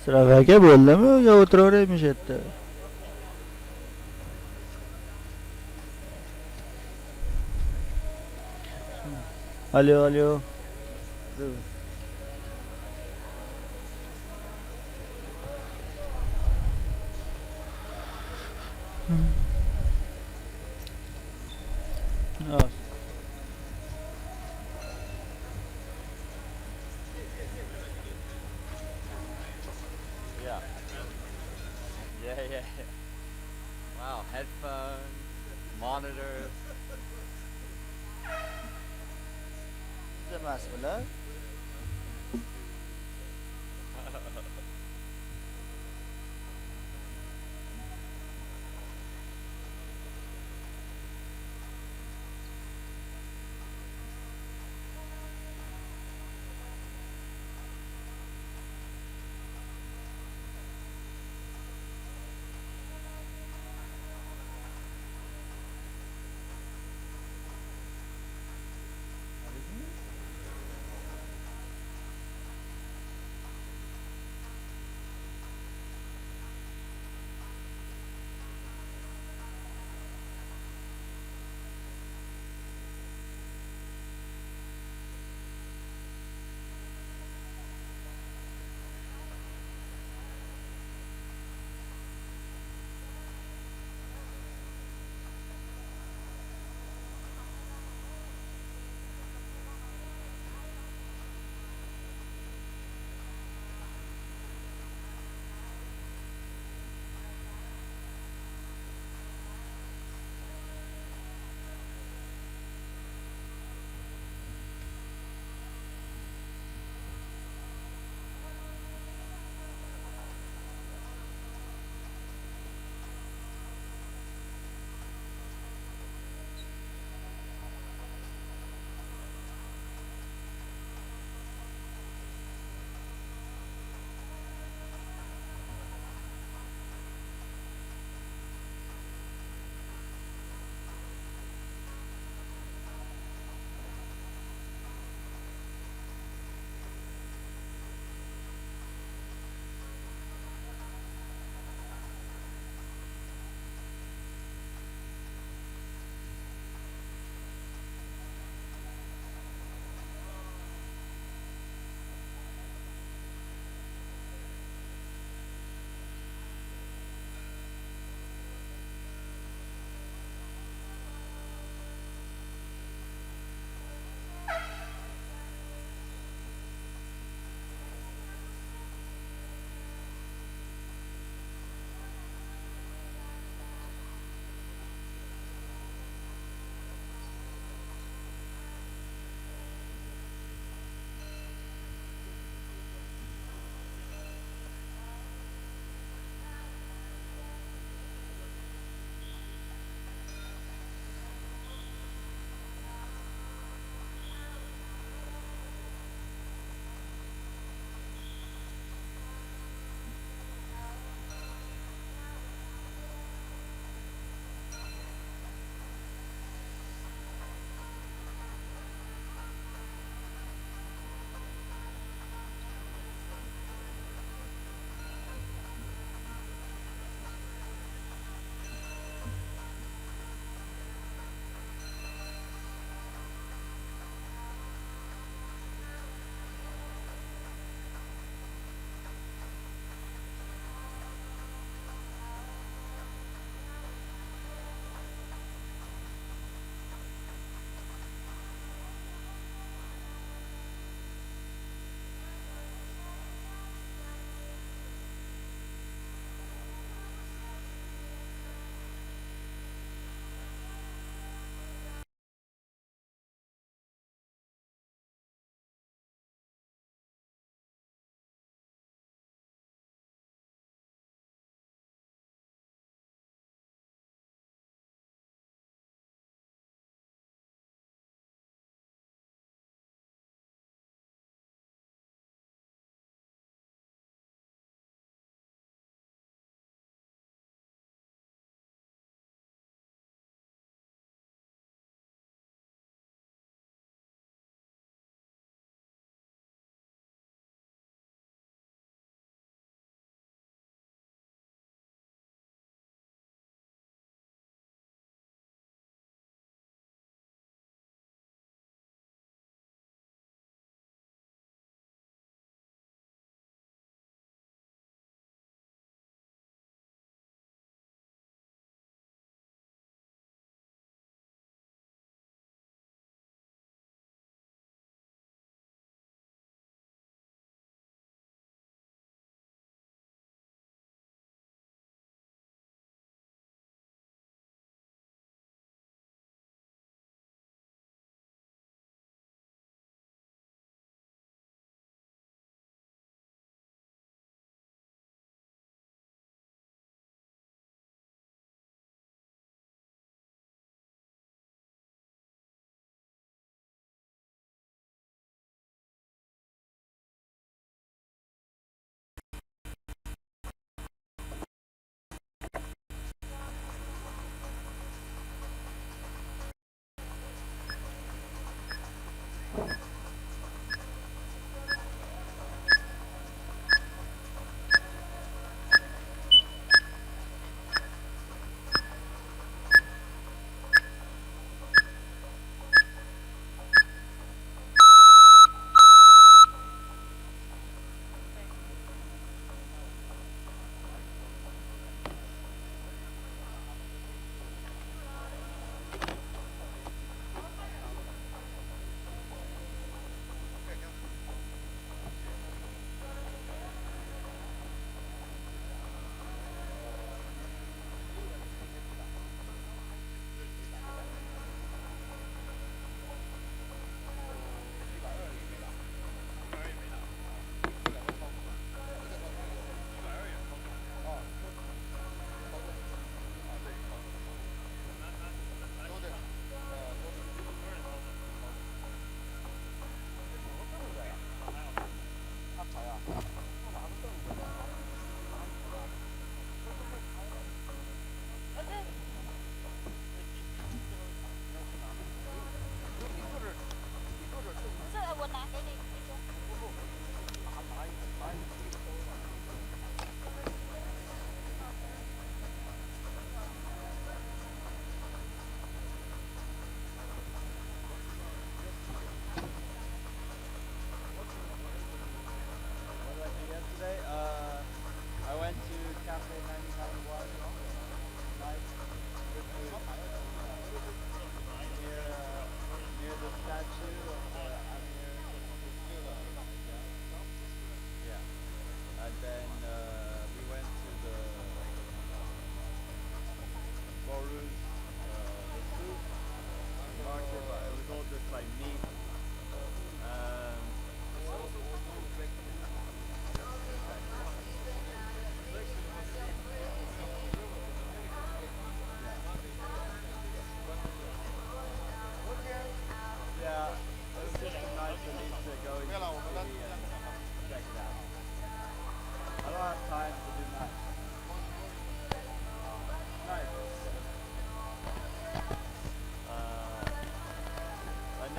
Será que bolla meu ya otra hora mi jette. Alo alo. Ja. Yeah. Yeah. Wow, headphones, monitors. Demez mi la?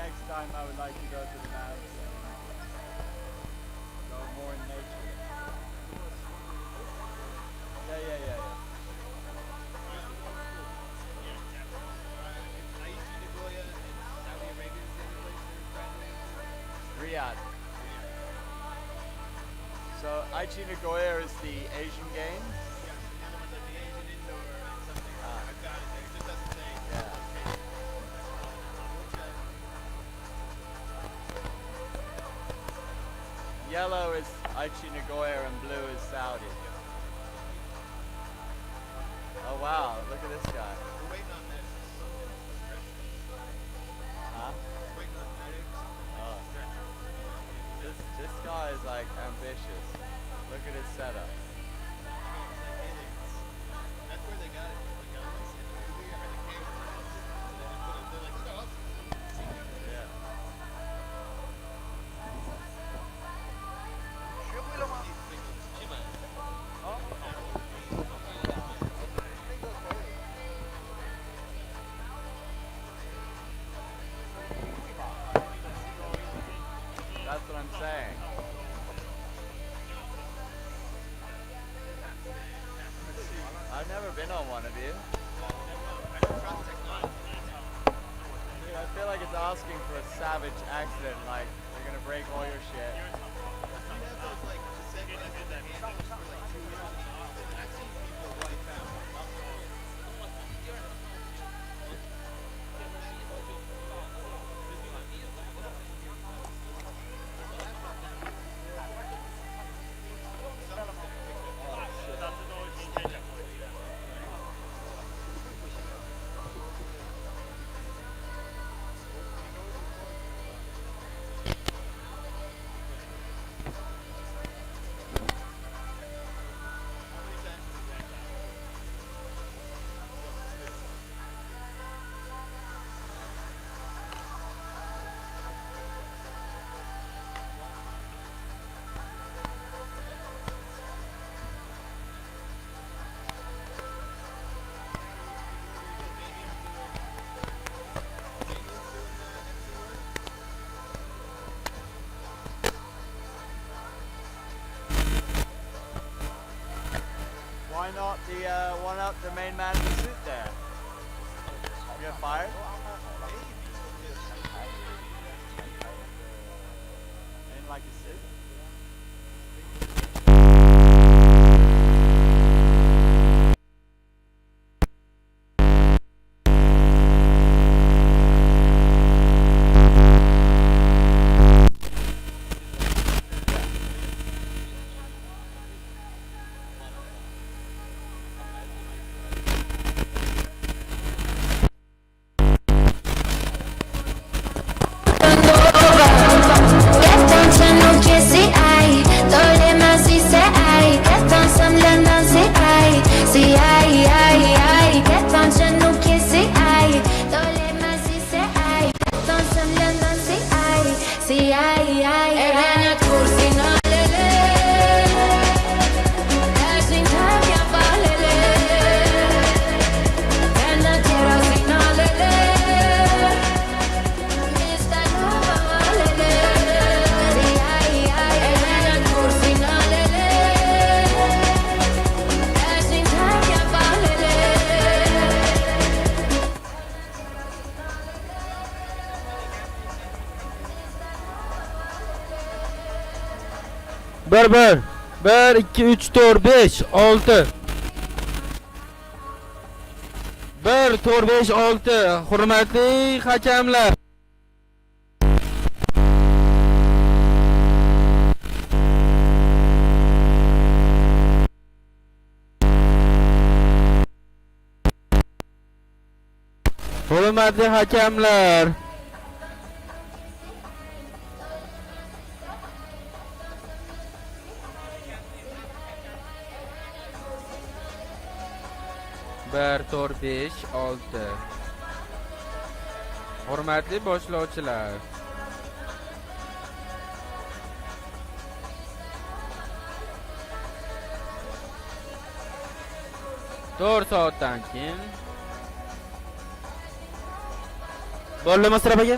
next time I would like to go to the mountains. Go more in nature. Yeah. Riyadh. So Aichi Nagoya is the Asian Games. Yellow is Aichi Nagoya and blue is Saudi. Oh wow, look at this guy. We're waiting on this. Huh? Waiting on medics. Oh. This guy is like ambitious. Look at his setup. That's where they got it. The guns and the movie are the cameras. And they just put it, they're like, look at us. Yeah. That's what I'm saying. I've never been on one of you. Dude, I feel like it's asking for a savage accident, like you're gonna break all your shit. Why not the main man in the suit there? You get fired? I didn't like his suit. Bir, 2, 3, 4, 5, 6. 1, 4, 5, 6. Hurmatli hakamlar. Hurmatli hakamlar. Bir, 4, 5, 6. Hurmatli boshlovchilar. To'rt soatdan keyin. Bo'ldi Masraf aka?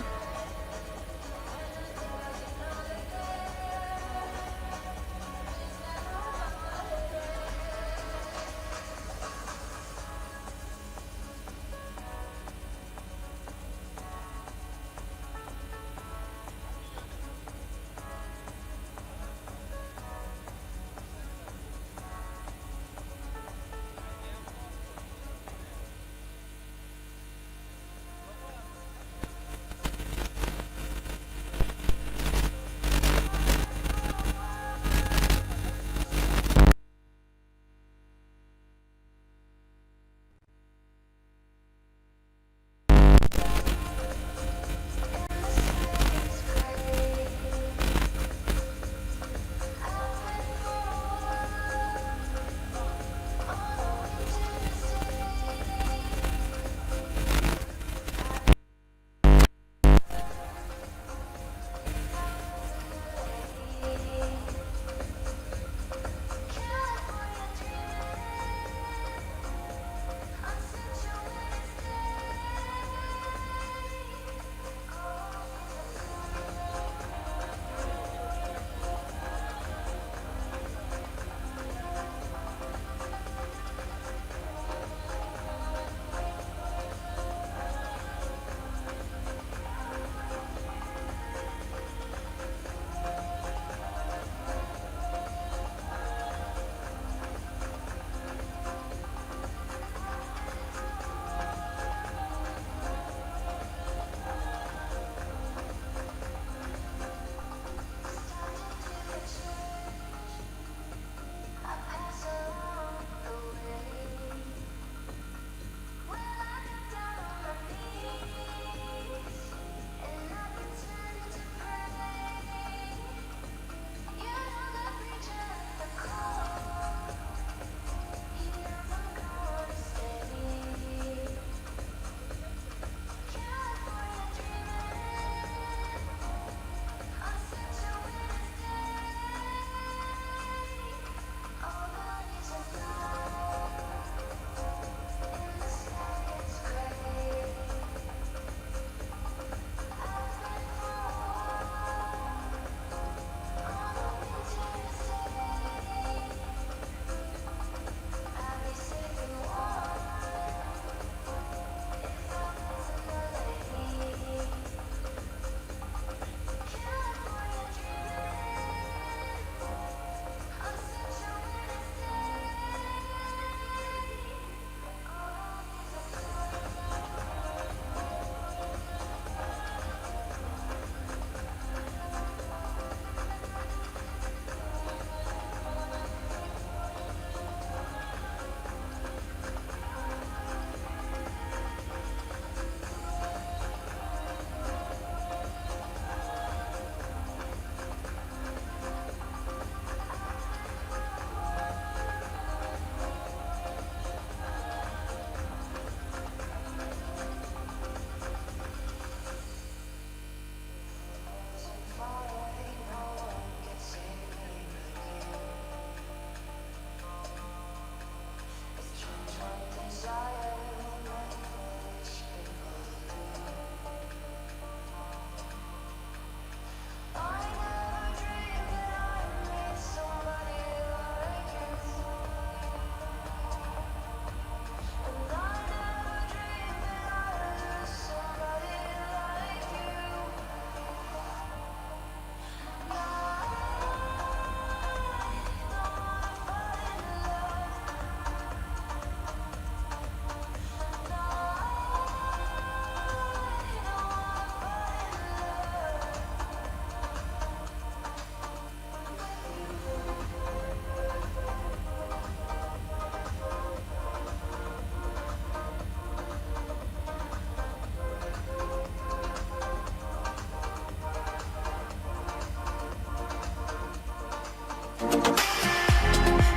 What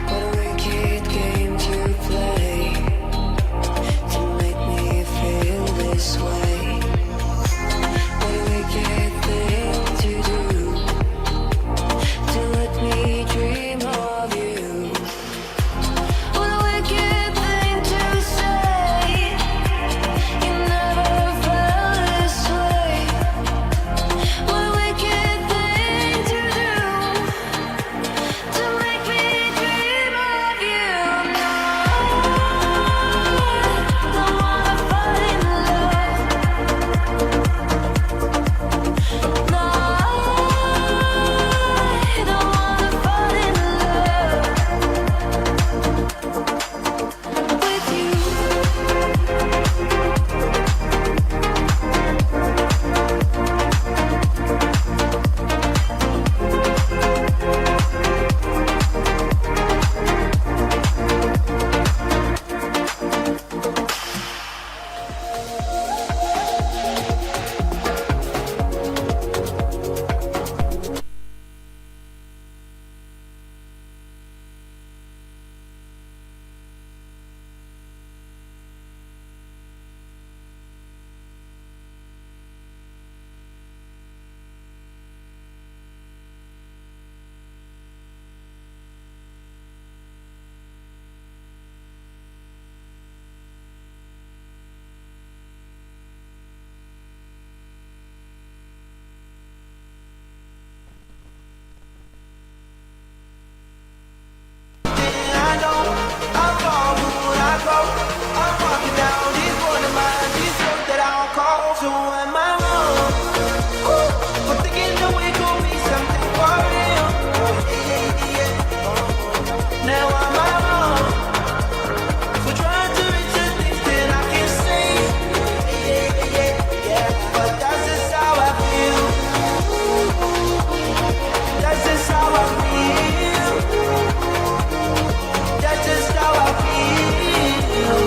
a wicked game to play to make me feel this way. What a wicked thing to do to let me dream of you. What a wicked thing to say. You never felt this way. What a wicked thing to do to make me dream of you. No, don't wanna fall in love. No, don't wanna fall in love with you. I know I fall, but when I go, I'm walking down these borderlines, these roads that I don't call. So am I wrong? Ooh, for thinking that we gon' be something for real? Oh, yeah, yeah. Now am I wrong? For trying to reach the things that I can see? Yeah. But that's just how I feel. That's just how I feel. That's just how I feel.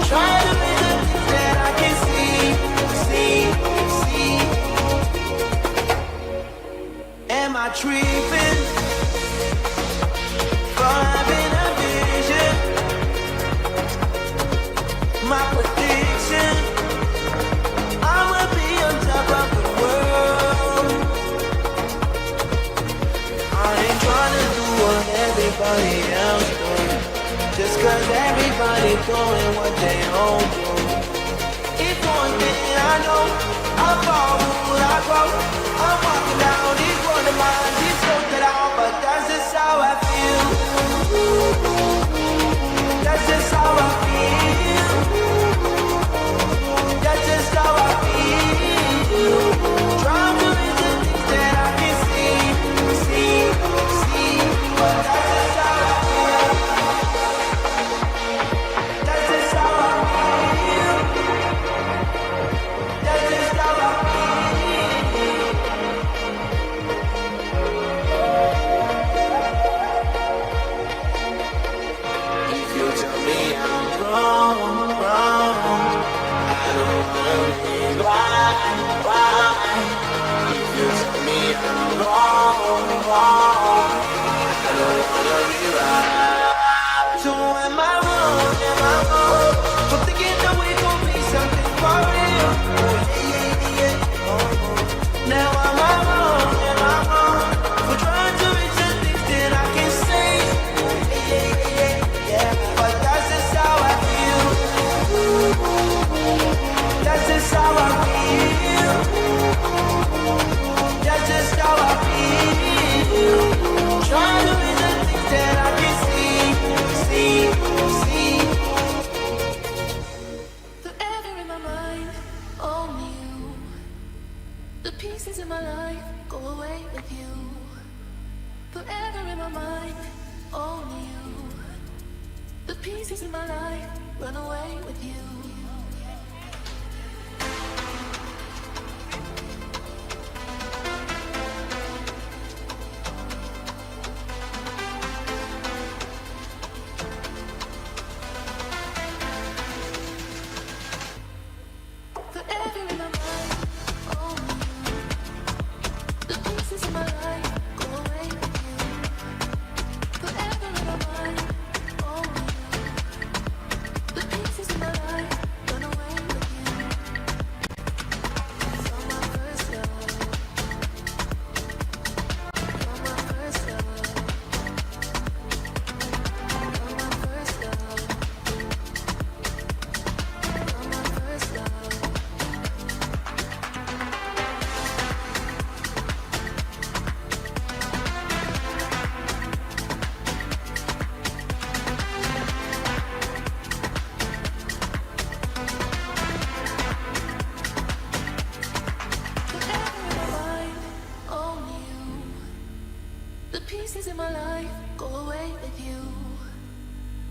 Trying to reach the things that I can see. Am I tripping for having a vision? My prediction, I'ma be on top of the world. I ain't trying to do what everybody else doing, just cause everybody doing what they own do. It's one thing I know, I fall when I grow. I'm walking down these borderlines, these roads that I but that's just how I feel. That's just how I feel. That's just how I feel. Trying to reach the things that I can see. But that's just how I feel. That's just how I feel. That's just how I feel. If you tell me I'm wrong, I don't wanna be right. If you tell me I'm wrong, I don't wanna be right. So am I wrong? For thinking that we gon' be something for real? Oh, yeah. Now am I wrong? For trying to reach the things that I can see? Yeah. But that's just how I feel. That's just how I feel. That's just how I feel. Trying to reach the things that I can see. Forever in my mind, only you. The pieces in my life go away with you. Forever in my mind, only you. The pieces in my life run away with you. The pieces in my life go away with you.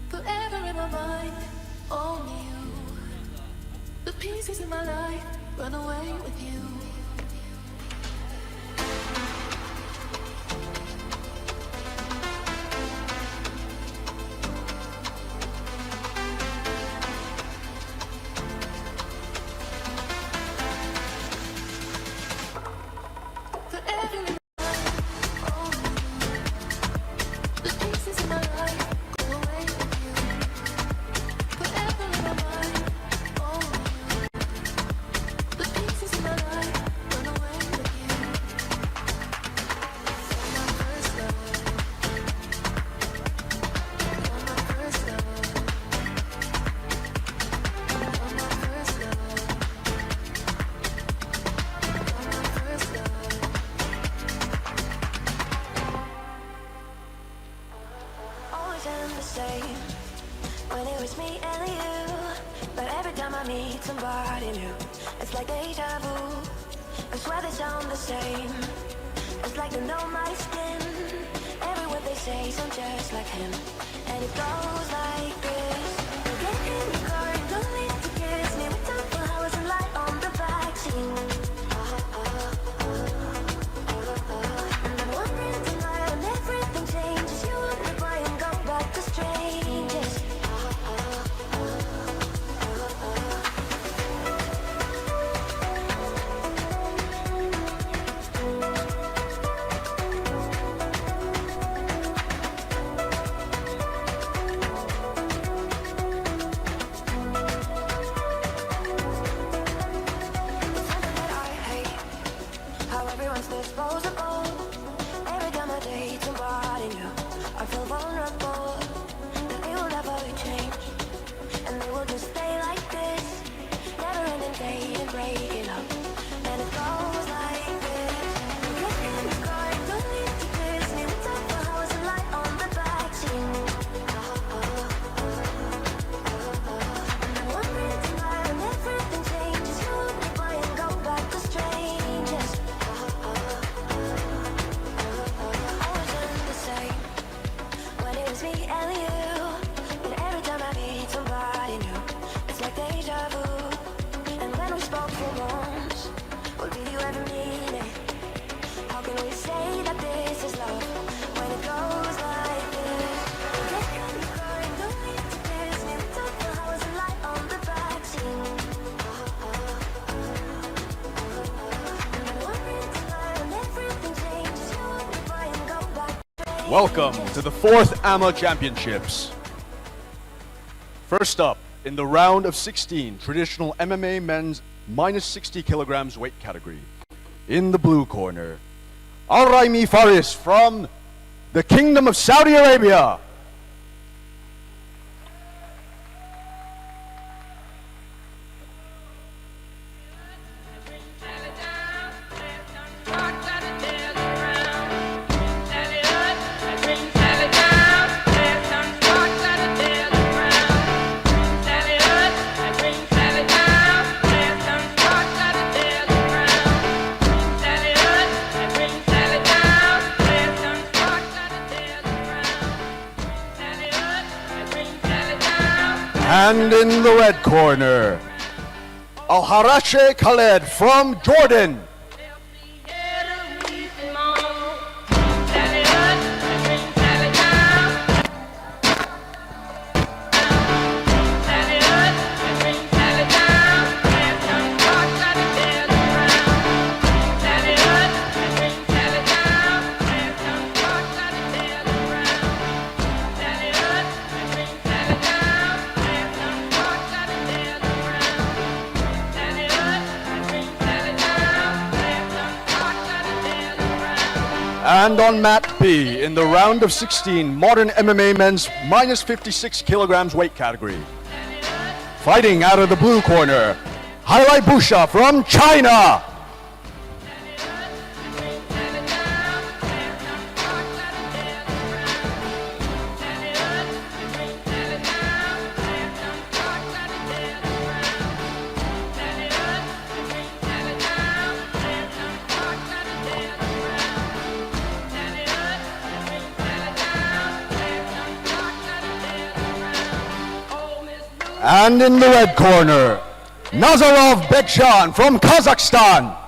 Forever in my mind, only you. The pieces in my life run away with you. Forever in my mind, only you. The pieces in my life go away with you. Forever in my mind, only you. The pieces in my life run away with you. You're my first love. You're my first love. You're my first love. You're my first love. Always end the same when it was me and you. But every time I meet somebody new, it's like deja vu. I swear they sound the same. It's like they know my skin. Every word they say sounds just like him. And it goes like this. You get in the car and don't need to kiss me. We talk for hours and lie on the backseat. And I'm wondering tonight when everything changes. You and me boy and go back to strangers. It's something that I hate, how everyone's disposable. Every time I date somebody new, I feel vulnerable. That they will never change, and they will just stay like this. Never ending dating, breaking up, and it goes like this. You get in the car and don't need to kiss me. We talk for hours and lie on the backseat. And I'm wondering tonight when everything changes. You and me boy and go back to strangers. Always end the same when it was me and you. But every time I meet somebody new, it's like deja vu. And when we spoke for once, well, did you ever mean it? How can we say that this is love when it goes like this? You get in the car and don't need to kiss me. We talk for hours and lie on the backseat. And I'm wondering tonight when everything changes. You and me boy and go back. Welcome to the 4th AMMA Championships. First up, in the round of 16, traditional MMA men's minus 60 kilograms weight category. In the blue corner, Al-Raimi Faris from the Kingdom of Saudi Arabia. And in the red corner, Al-Harashe Khaled from Jordan. And on mat B, in the round of 16, modern MMA men's minus 56 kilograms weight category. Fighting out of the blue corner, Hailai Busha from China. And in the red corner, Nazarov Bekshan from Kazakhstan.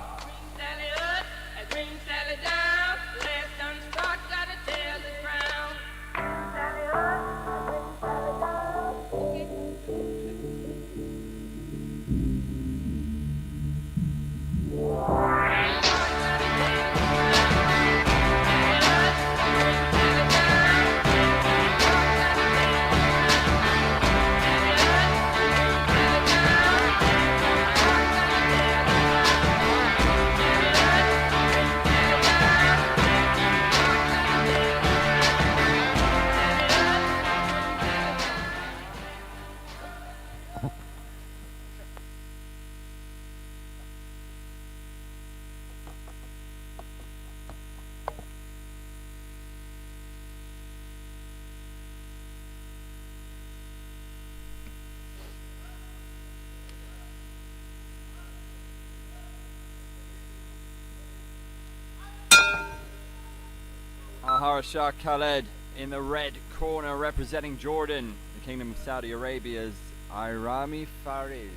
Shah Khaled in the red corner, representing Jordan, the Kingdom of Saudi Arabia's Irami Faris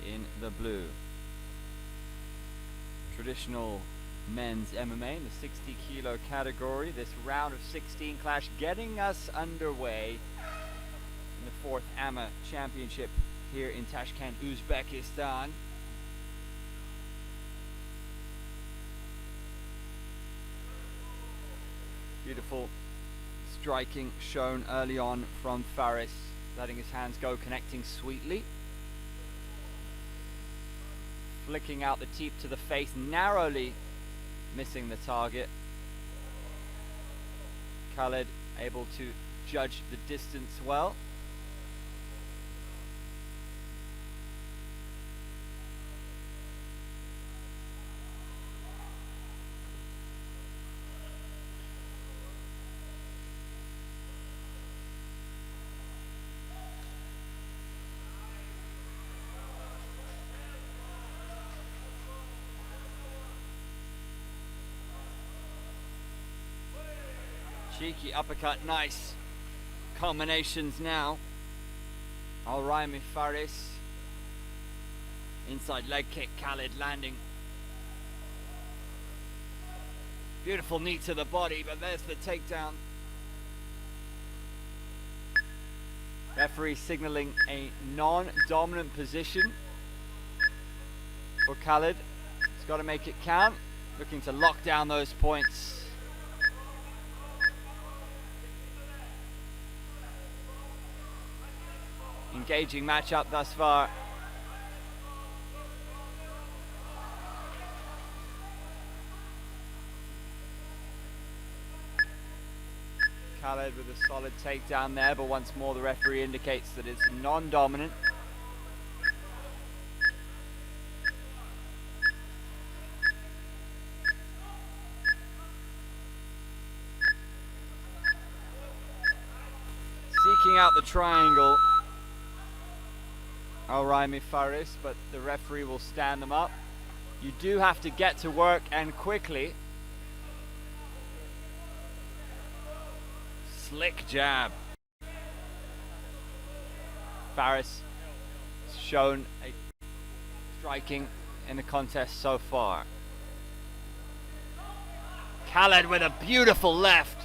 in the blue. Traditional men's MMA in the 60 kilo category. This round of 16 clash getting us underway in the 4th AMMA championship here in Tashkent, Uzbekistan. Beautiful striking shown early on from Faris, letting his hands go, connecting sweetly. Flicking out the teep to the face, narrowly missing the target. Khaled able to judge the distance well. Cheeky uppercut, nice combinations now. Al-Raimi Faris. Inside leg kick, Khaled landing. Beautiful knee to the body, but there's the takedown. Referee signaling a non-dominant position for Khaled. He's got to make it count. Looking to lock down those points. Engaging matchup thus far. Khaled with a solid takedown there, but once more the referee indicates that it's non-dominant. Seeking out the triangle. Al-Raimi Faris, but the referee will stand them up. You do have to get to work and quickly. Slick jab. Faris shown a striking in the contest so far. Khaled with a beautiful left.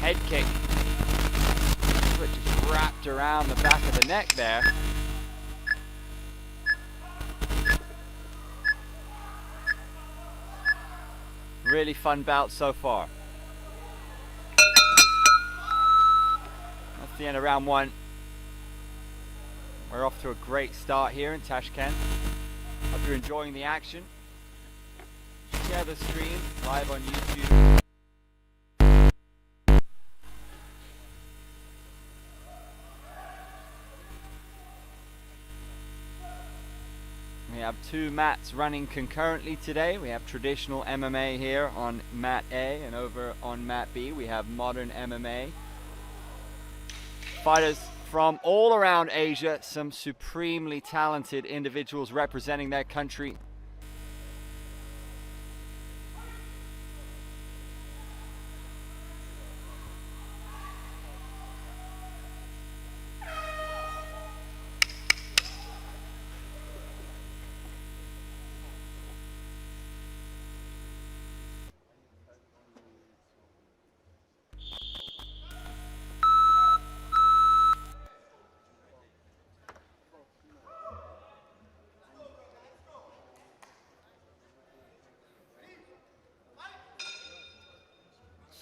Head kick, which is wrapped around the back of the neck there. Really fun bout so far. That's the end of round one. We're off to a great start here in Tashkent. Hope you're enjoying the action. Share the stream live on YouTube. We have two mats running concurrently today. We have traditional MMA here on mat A, and over on mat B we have modern MMA. Fighters from all around Asia, some supremely talented individuals representing their country.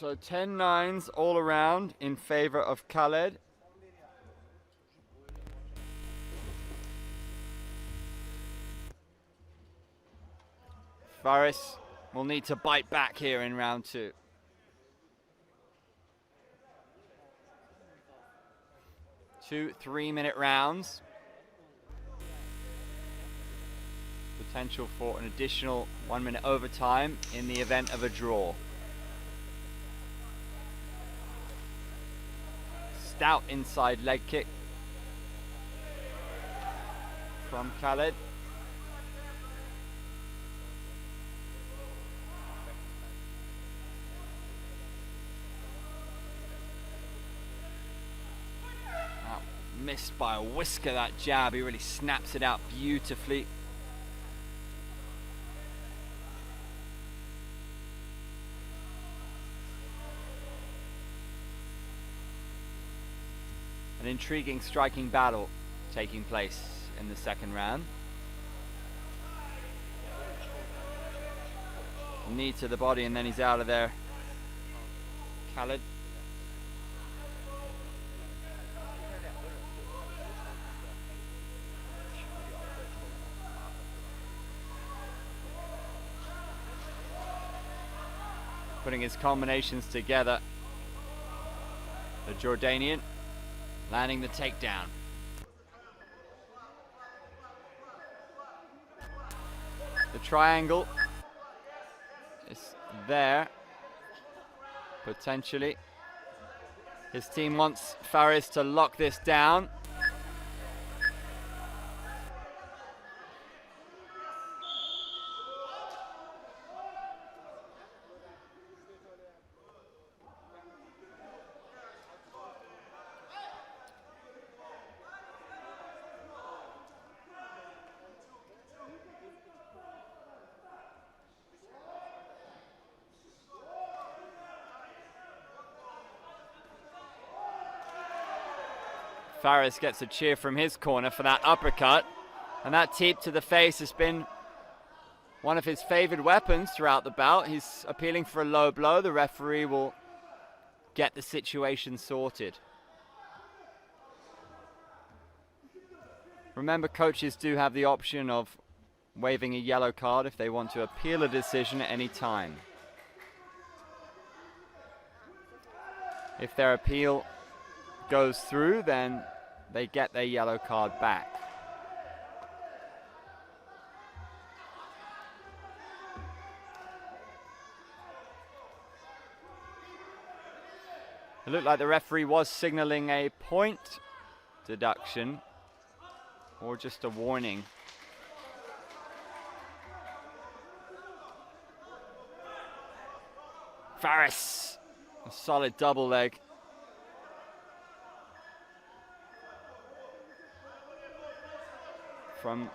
So 10-9s all around in favor of Khaled. Faris will need to bite back here in round 2. 2 3-minute rounds. Potential for an additional 1-minute overtime in the event of a draw. Stout inside leg kick from Khaled. Missed by a whisker, that jab. He really snaps it out beautifully. An intriguing striking battle taking place in the second round. Knee to the body and then he's out of there. Khaled. Putting his combinations together. The Jordanian landing the takedown. The triangle is there, potentially. His team wants Faris to lock this down. Faris gets a cheer from his corner for that uppercut, and that teep to the face has been one of his favored weapons throughout the bout. He's appealing for a low blow. The referee will get the situation sorted. Remember, coaches do have the option of waving a yellow card if they want to appeal a decision at any time. If their appeal goes through, then they get their yellow card back. It looked like the referee was signaling a point deduction or just a warning. Faris, a solid double leg. From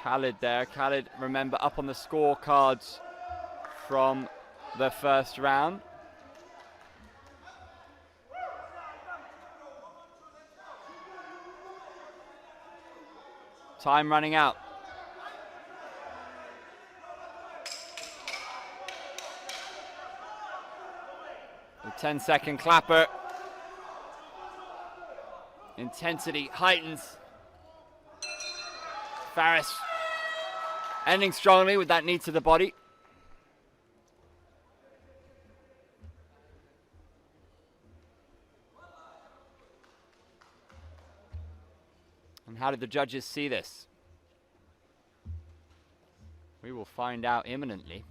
Khaled there. Khaled, remember, up on the scorecards from the first round. Time running out. The 10-second clapper. Intensity heightens. Faris ending strongly with that knee to the body. And how did the judges see this? We will find out imminently.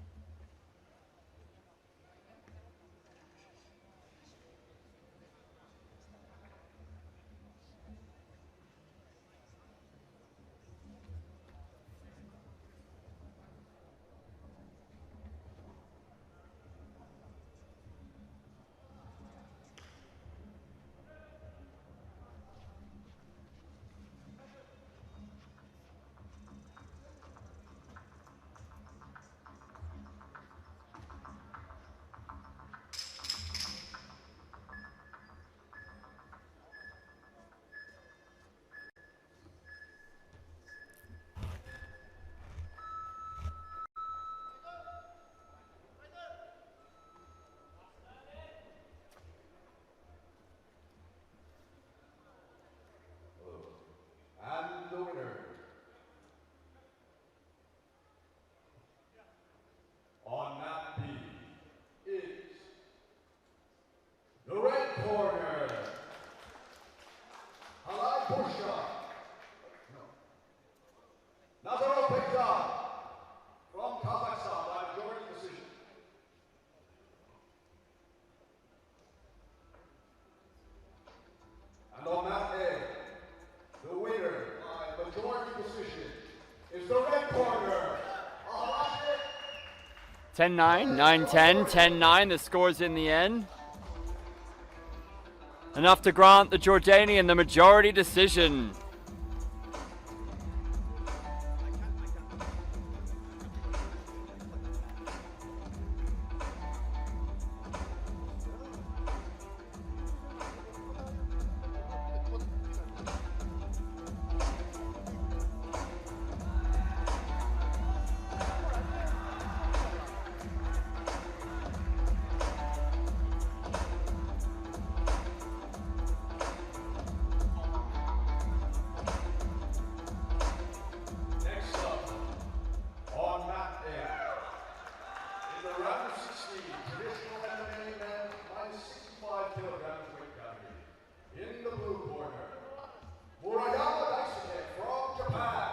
from Kazakhstan by majority decision. And on mat A, the winner by majority decision is the red corner. 10-9, 9-10, 10-9, the scores in the end. Enough to grant the Jordanian the majority decision. On mat A, in the round of 16, traditional MMA men minus 65 kilograms weight category. In the blue corner, Murayama Daisuke from Japan.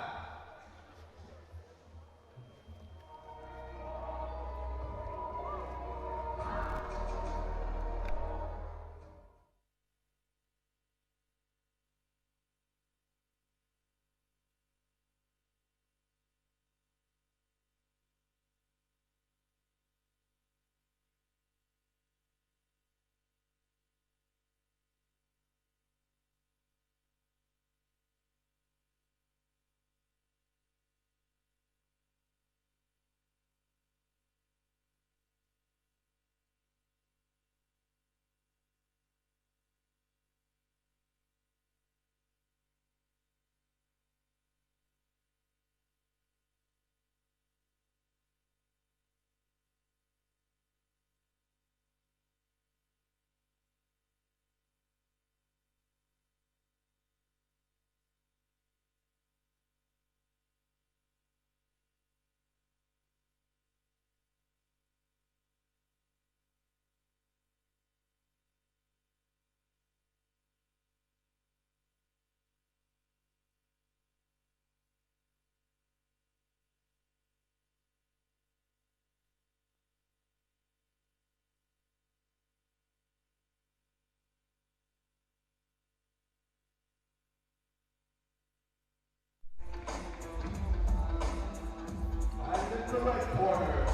And in the red corner,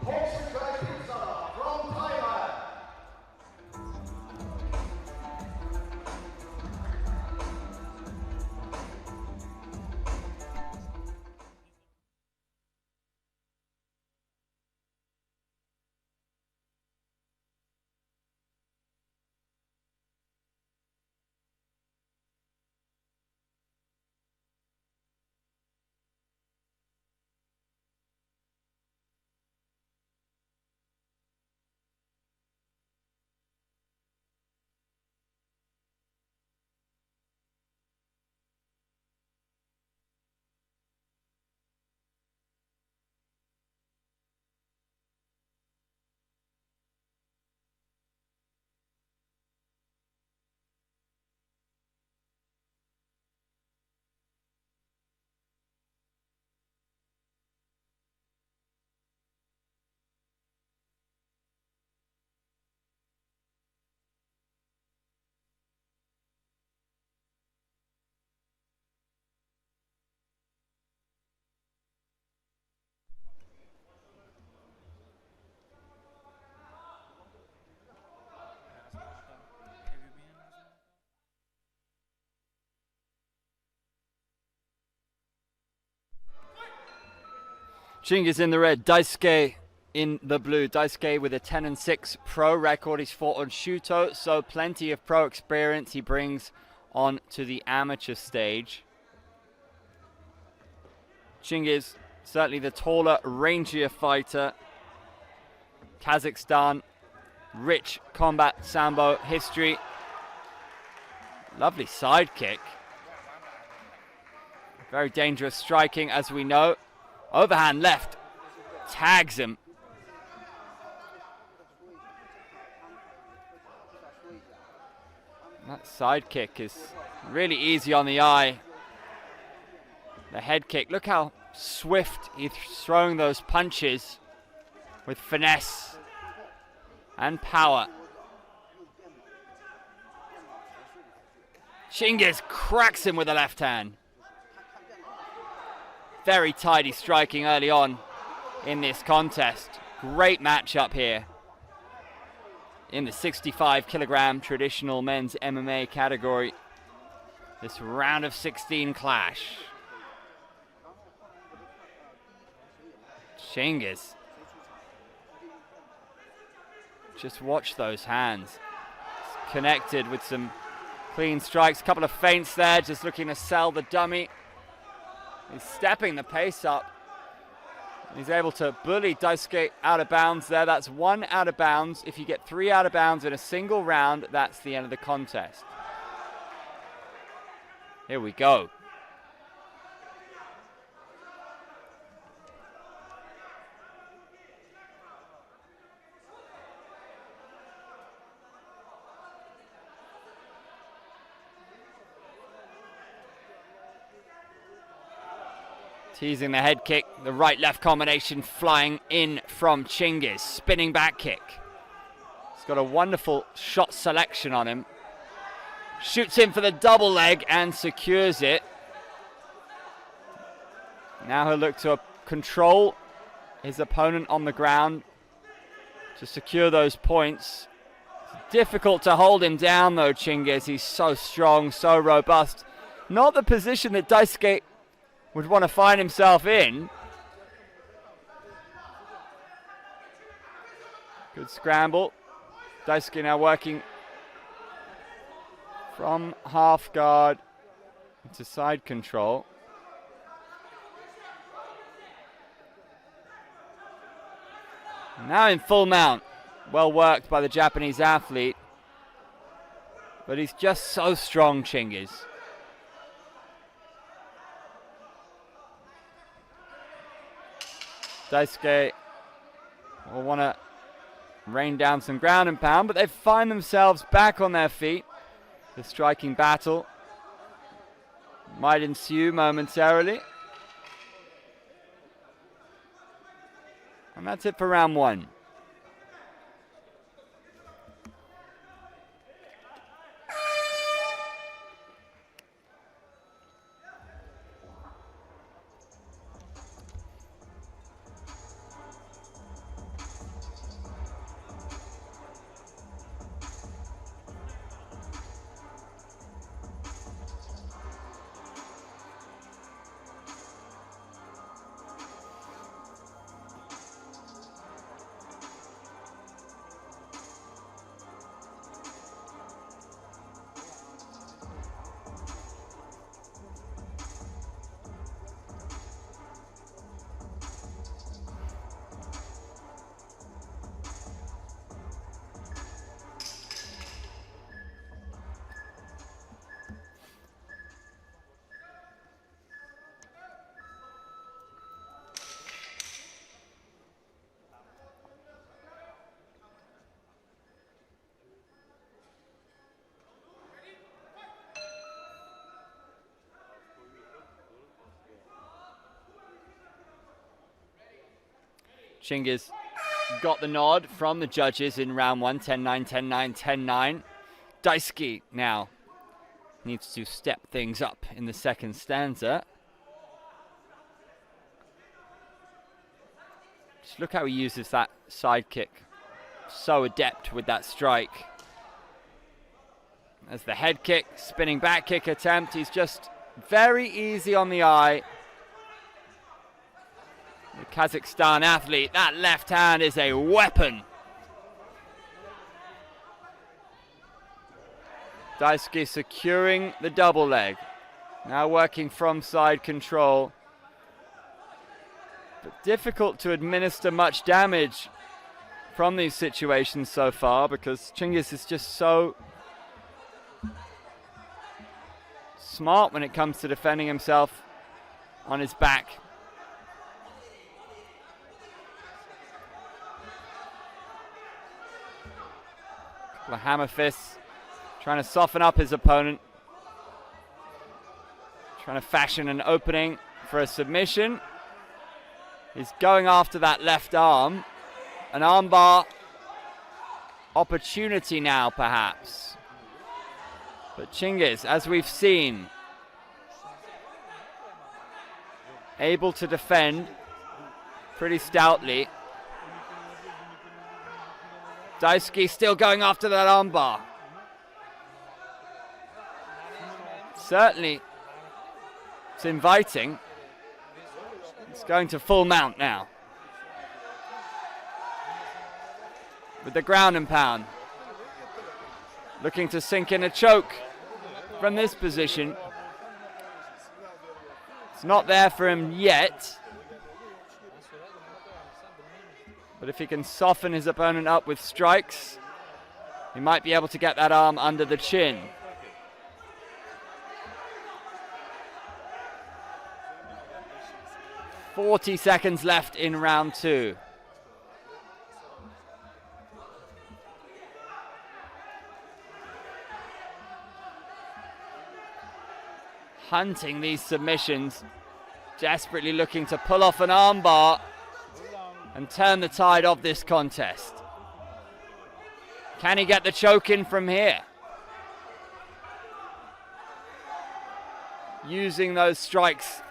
Polsika Kinsana from Thailand. Chingiz in the red, Daisuke in the blue. Daisuke with a 10-6 pro record. He's fought on Shuto, so plenty of pro experience he brings on to the amateur stage. Chingiz, certainly the taller, rangier fighter. Kazakhstan, rich combat sambo history. Lovely side kick. Very dangerous striking, as we know. Overhand left, tags him. That side kick is Really easy on the eye. The head kick. Look how swift he's throwing those punches with finesse and power. Chingiz cracks him with the left hand. Very tidy striking early on in this contest. Great matchup here in the 65 kilogram traditional men's MMA category. This round of 16 clash. Chingiz. Just watch those hands. It's connected with some clean strikes. A couple of feints there, just looking to sell the dummy. He's stepping the pace up. He's able to bully Daisuke out of bounds there. That's 1 out of bounds. If you get 3 out of bounds in a single round, that's the end of the contest. Here we go. Teasing the head kick, the right-left combination flying in from Chingiz. Spinning back kick. He's got a wonderful shot selection on him. Shoots in for the double leg and secures it. Now he'll look to control his opponent on the ground to secure those points. It's difficult to hold him down though, Chingiz. He's so strong, so robust. Not the position that Daisuke would want to find himself in. Good scramble. Daisuke now working from half guard into side control. Now in full mount. Well worked by the Japanese athlete. But he's just so strong, Chingiz. Daisuke will want to rain down some ground and pound, but they find themselves back on their feet. The striking battle might ensue momentarily. And that's it for round 1. Chingiz got the nod from the judges in round 1, 10-9, 10-9, 10-9. Daisuke now needs to step things up in the second stanza. Just look how he uses that side kick. So adept with that strike. As the head kick, spinning back kick attempt, he's just very easy on the eye. The Kazakhstan athlete, that left hand is a weapon. Daisuke securing the double leg. Now working from side control. But difficult to administer much damage from these situations so far because Chingiz is just so smart when it comes to defending himself on his back. The hammer fists, trying to soften up his opponent. Trying to fashion an opening for a submission. He's going after that left arm. An armbar opportunity now, perhaps. But Chingiz, as we've seen, able to defend pretty stoutly. Daisuke still going after that armbar. Certainly, it's inviting. It's going to full mount now. With the ground and pound. Looking to sink in a choke from this position. It's not there for him yet. But if he can soften his opponent up with strikes, he might be able to get that arm under the chin. "40 seconds left in round 2. Hunting these submissions, desperately looking to pull off an armbar and turn the tide of this contest. Can he get the choke in from here? Using those strikes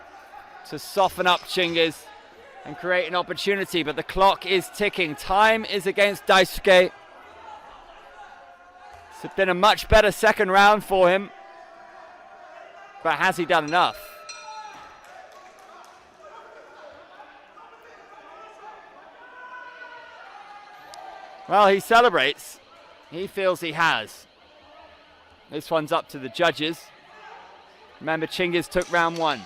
to soften up Chingiz and create an opportunity, but the clock is ticking. Time is against Daisuke. It's been a much better second round for him, but has he done enough? Well, he celebrates. He feels he has. This one's up to the judges. Remember, Chingiz took round 1.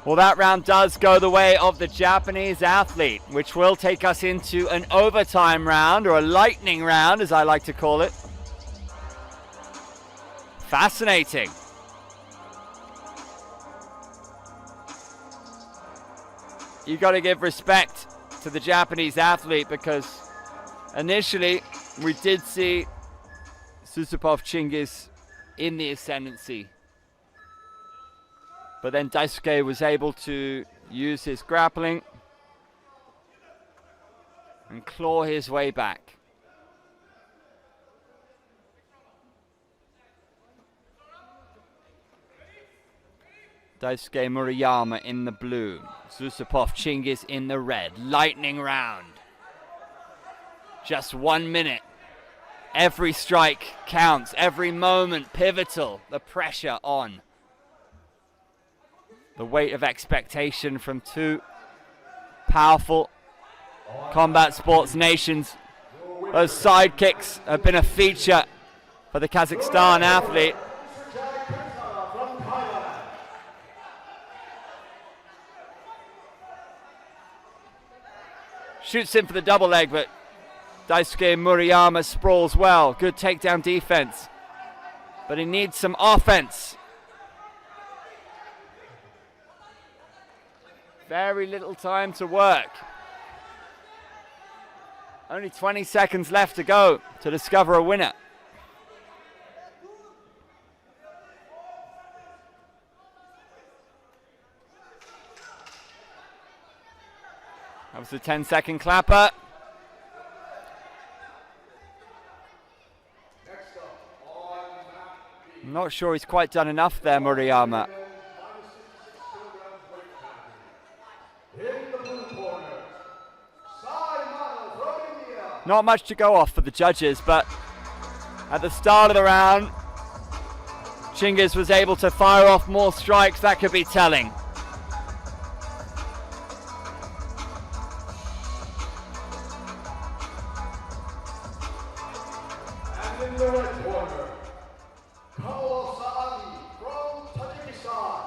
Well, that round does go the way of the Japanese athlete, which will take us into an overtime round, or a lightning round, as I like to call it. Fascinating. You got to give respect to the Japanese athlete, because initially we did see Yusupov Chingiz in the ascendancy. But then Daisuke was able to use his grappling and claw his way back. Daisuke Murayama in the blue, Yusupov Chingiz in the red. Lightning round. Just 1 minute. Every strike counts, every moment pivotal. The pressure on. The weight of expectation from two powerful combat sports nations. Those side kicks have been a feature for the Kazakhstan athlete. Shoots in for the double leg, but Daisuke Murayama sprawls well. Good takedown defense. But he needs some offense. Very little time to work. Only 20 seconds left to go to discover a winner. That was the 10-second clapper. I'm not sure he's quite done enough there, Murayama. Not much to go off for the judges, but at the start of the round, Chingiz was able to fire off more strikes. That could be telling. And in the red corner, from Tajikistan.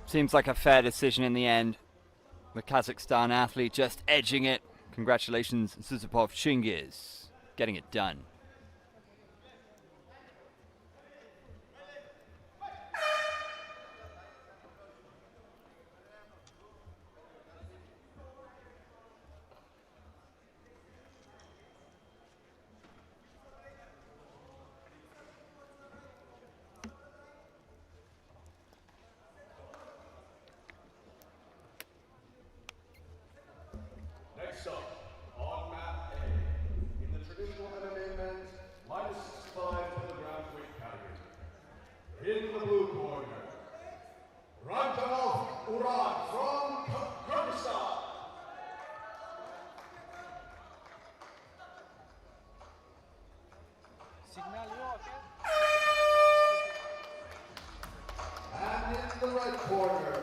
Seems like a fair decision in the end. The Kazakhstan athlete just edging it. Congratulations, Zuzupov Chingiz, getting it done. Next up, on mat A, in the traditional MMA men's minus 65 kilograms weight category. In the blue corner, Rantanov Uran from Kyrgyzstan. And in the red corner,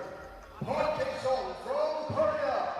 Qualification from Korea.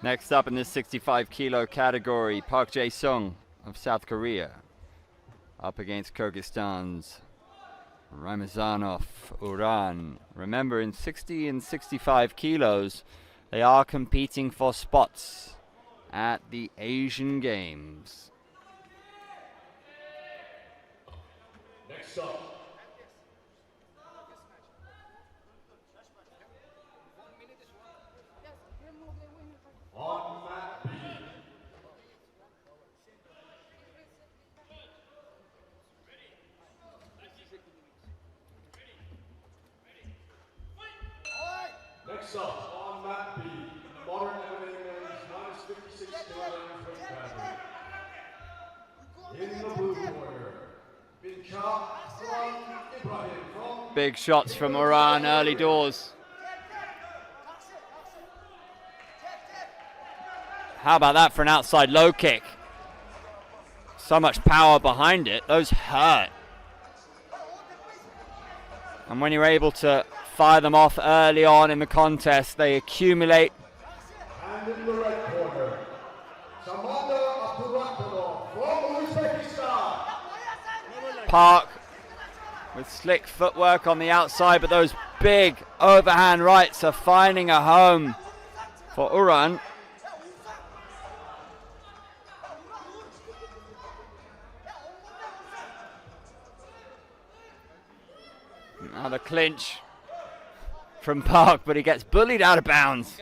Next up in this 65 kilo category, Park Jae-sung of South Korea up against Kyrgyzstan's Ramazanov Uran. Remember, in 60 and 65 kilos, they are competing for spots at the Asian Games. Next up, on mat B, next up, on mat B, modern MMA men's minus 56 kilograms weight category. In the blue corner, Bincha Ibrahim from Big shots from Uran early doors. How about that for an outside low kick? So much power behind it. Those hurt. And when you're able to fire them off early on in the contest, they accumulate. And in the red corner, Samanda Abdurakhmanov from Uzbekistan. Park with slick footwork on the outside, but those big overhand rights are finding a home for Uran. Now the clinch from Park, but he gets bullied out of bounds.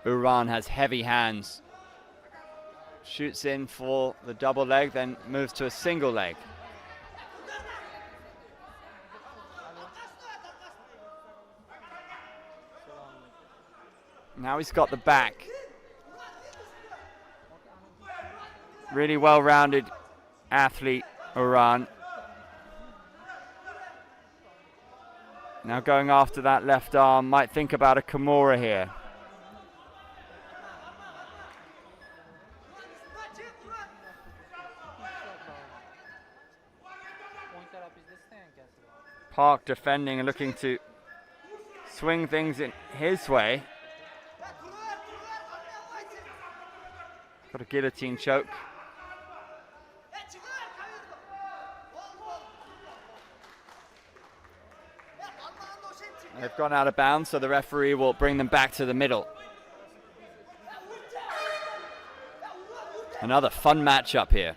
Uran has heavy hands. Shoots in for the double leg, then moves to a single leg. Now he's got the back. Really well-rounded athlete, Uran. Now going after that left arm, might think about a Kimura here. Park defending and looking to swing things in his way. Got a guillotine choke. They've gone out of bounds, so the referee will bring them back to the middle. Another fun matchup here.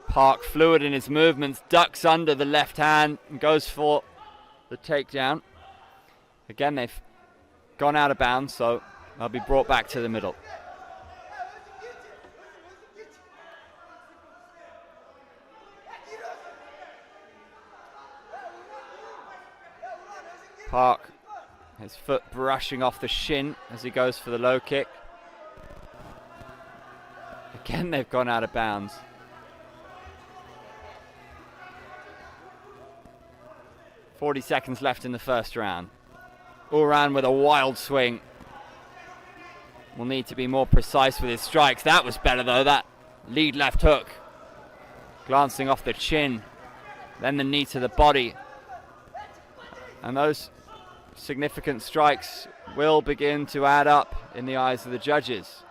Park fluid in his movements, ducks under the left hand and goes for the takedown. Again, they've gone out of bounds, so they'll be brought back to the middle. Park, his foot brushing off the shin as he goes for the low kick. Again, they've gone out of bounds. .40 seconds left in the first round. Uran with a wild swing. Will need to be more precise with his strikes. That was better though, that lead left hook. Glancing off the chin, then the knee to the body. And those significant strikes will begin to add up in the eyes of the judges.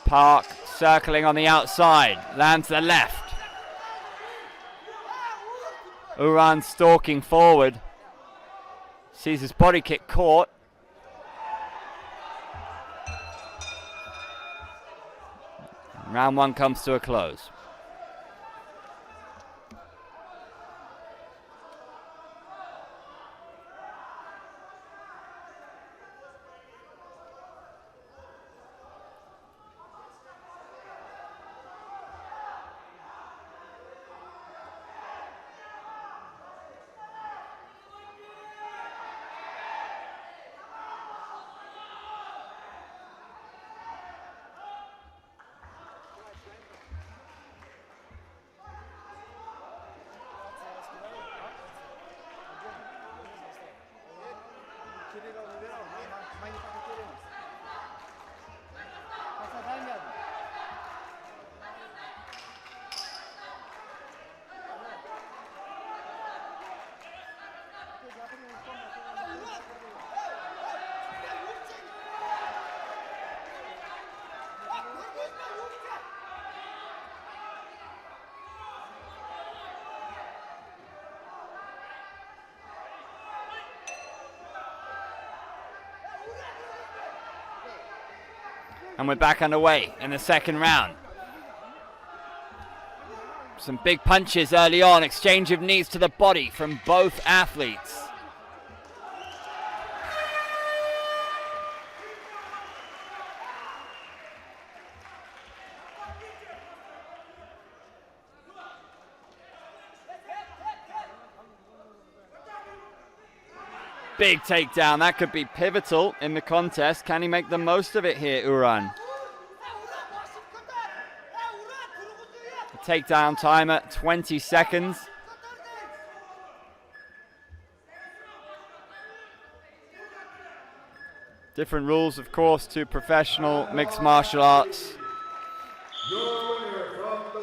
Park circling on the outside, lands the left. Uran stalking forward, sees his body kick caught. Round one comes to a close. And we're back underway in the second round. Some big punches early on, exchange of knees to the body from both athletes. Big takedown, that could be pivotal in the contest. Can he make the most of it here, Uran? The takedown timer, 20 seconds. Different rules, of course, to professional mixed martial arts.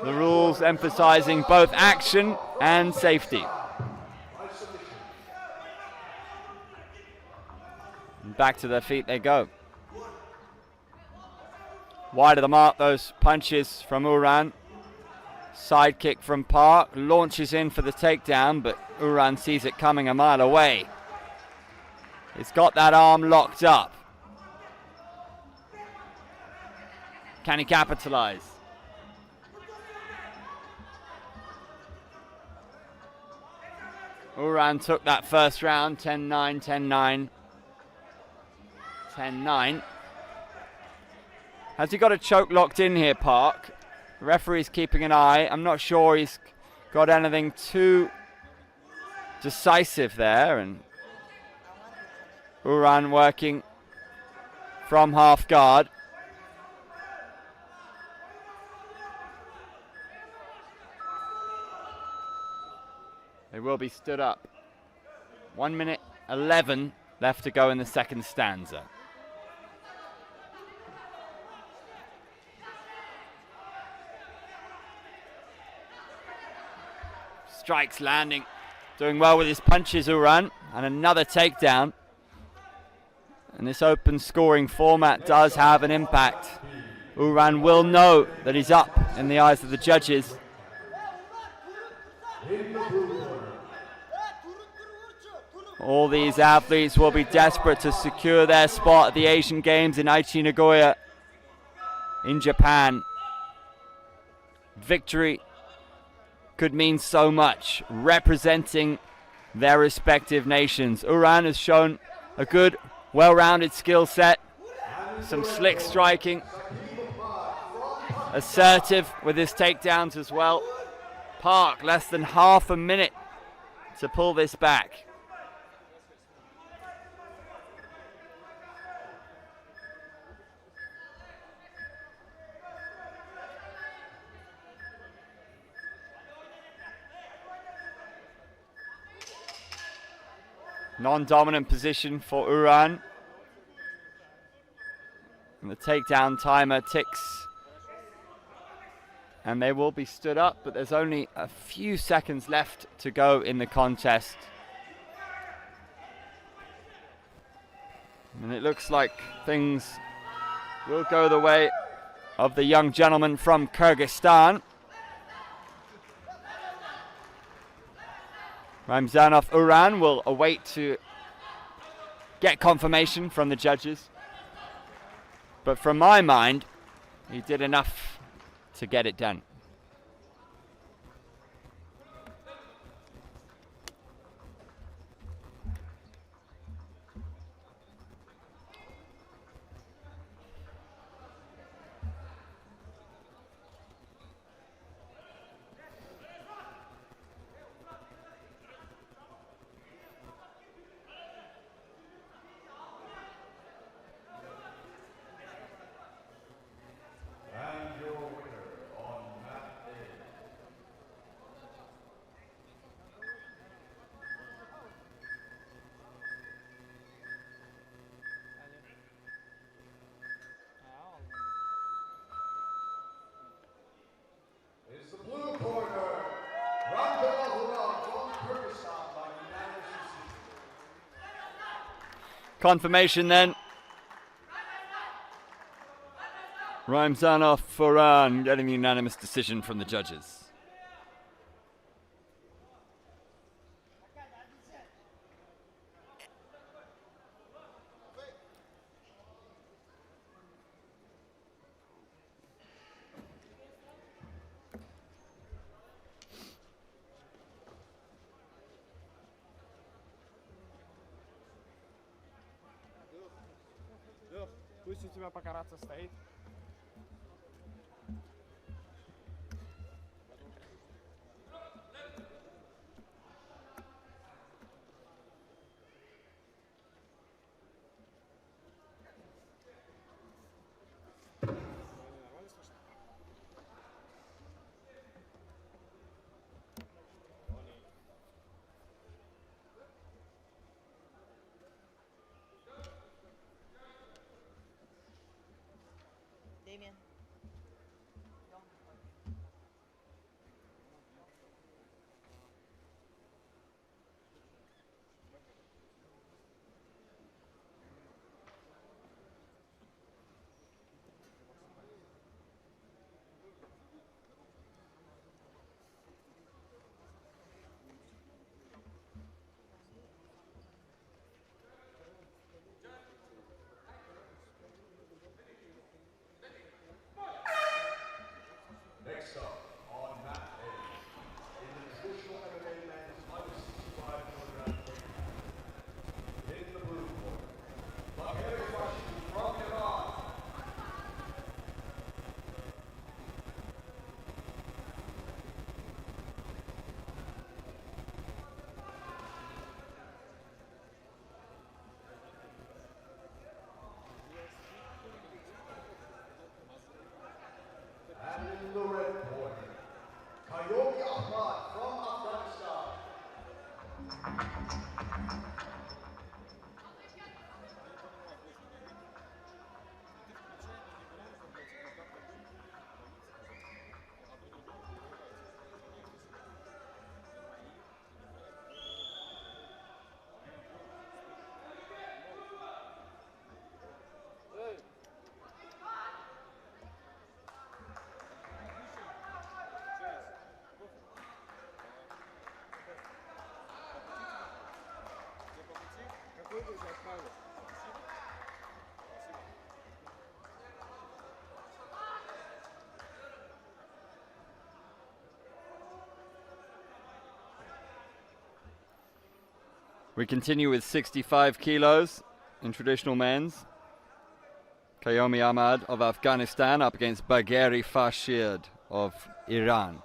The rules emphasizing both action and safety. Back to their feet they go. Wide of the mark, those punches from Uran. Side kick from Park, launches in for the takedown, but Uran sees it coming a mile away. He's got that arm locked up. Can he capitalize? Uran took that first round, 10-9, 10-9. 10-9. Has he got a choke locked in here, Park? The referee's keeping an eye. I'm not sure he's got anything too decisive there. And Uran working from half guard. They will be stood up. 1 minute 11 left to go in the second stanza. Strikes landing. Doing well with his punches, Uran. And another takedown. And this open scoring format does have an impact. Uran will know that he's up in the eyes of the judges. All these athletes will be desperate to secure their spot at the Asian Games in Aichi, Nagoya in Japan. Victory could mean so much, representing their respective nations. Uran has shown a good, well-rounded skill set, some slick striking, assertive with his takedowns as well. Park, less than half a minute to pull this back. Non-dominant position for Uran. And the takedown timer ticks. And they will be stood up, but there's only a few seconds left to go in the contest. And it looks like things will go the way of the young gentleman from Kyrgyzstan. Ramzanov Uran will await to get confirmation from the judges. But from my mind, he did enough to get it done. Confirmation then. Ramzanov Uran getting a unanimous decision from the judges. Пусть у тебя пока рация стоит. Damien. We continue with 65 kilos in traditional men's. Qayomi Ahmad of Afghanistan up against Bagheri Farshid of Iran.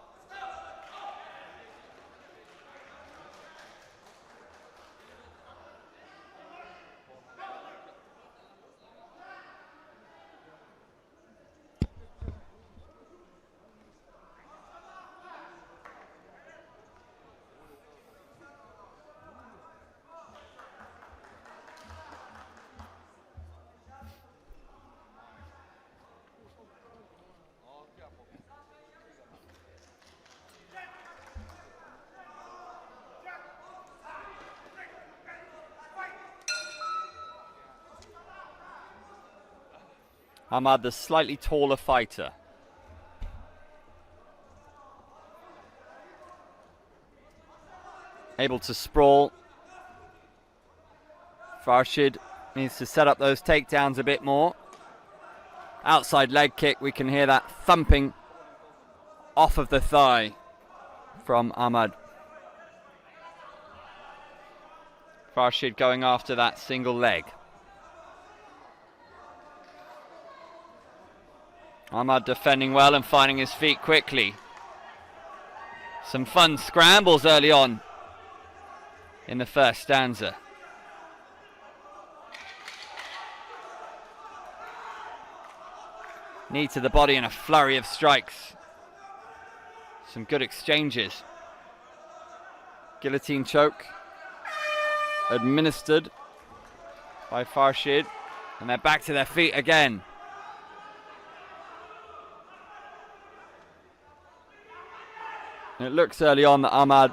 Ahmad, the slightly taller fighter. Able to sprawl. Farshid needs to set up those takedowns a bit more. Outside leg kick, we can hear that thumping off of the thigh from Ahmad. Farshid going after that single leg. Ahmad defending well and finding his feet quickly. Some fun scrambles early on in the first stanza. Knee to the body and a flurry of strikes. Some good exchanges. Guillotine choke administered by Farshid, and they're back to their feet again. And it looks early on that Ahmad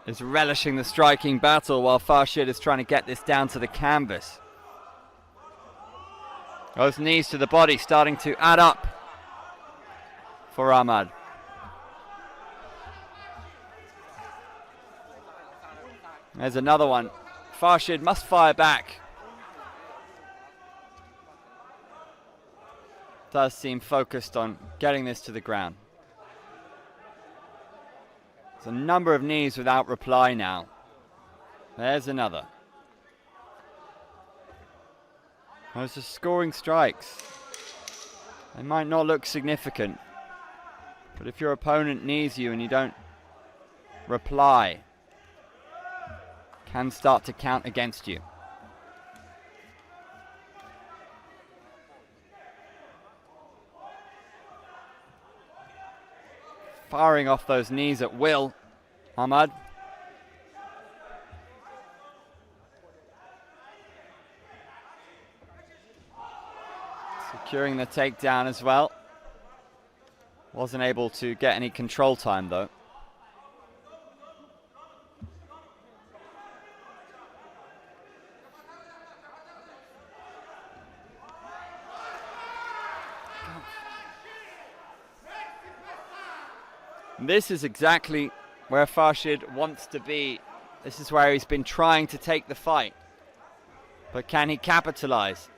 is relishing the striking battle while Farshid is trying to get this down to the canvas. Those knees to the body starting to add up for Ahmad. There's another one. Farshid must fire back. Does seem focused on getting this to the ground. There's a number of knees without reply now. There's another. Those are scoring strikes. They might not look significant, but if your opponent knees you and you don't reply, can start to count against you. Firing off those knees at will, Ahmad. Securing the takedown as well. Wasn't able to get any control time though. This is exactly where Farshid wants to be. This is where he's been trying to take the fight. But can he capitalize?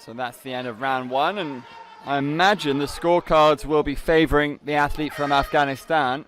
So that's the end of round one, and I imagine the scorecards will be favoring the athlete from Afghanistan.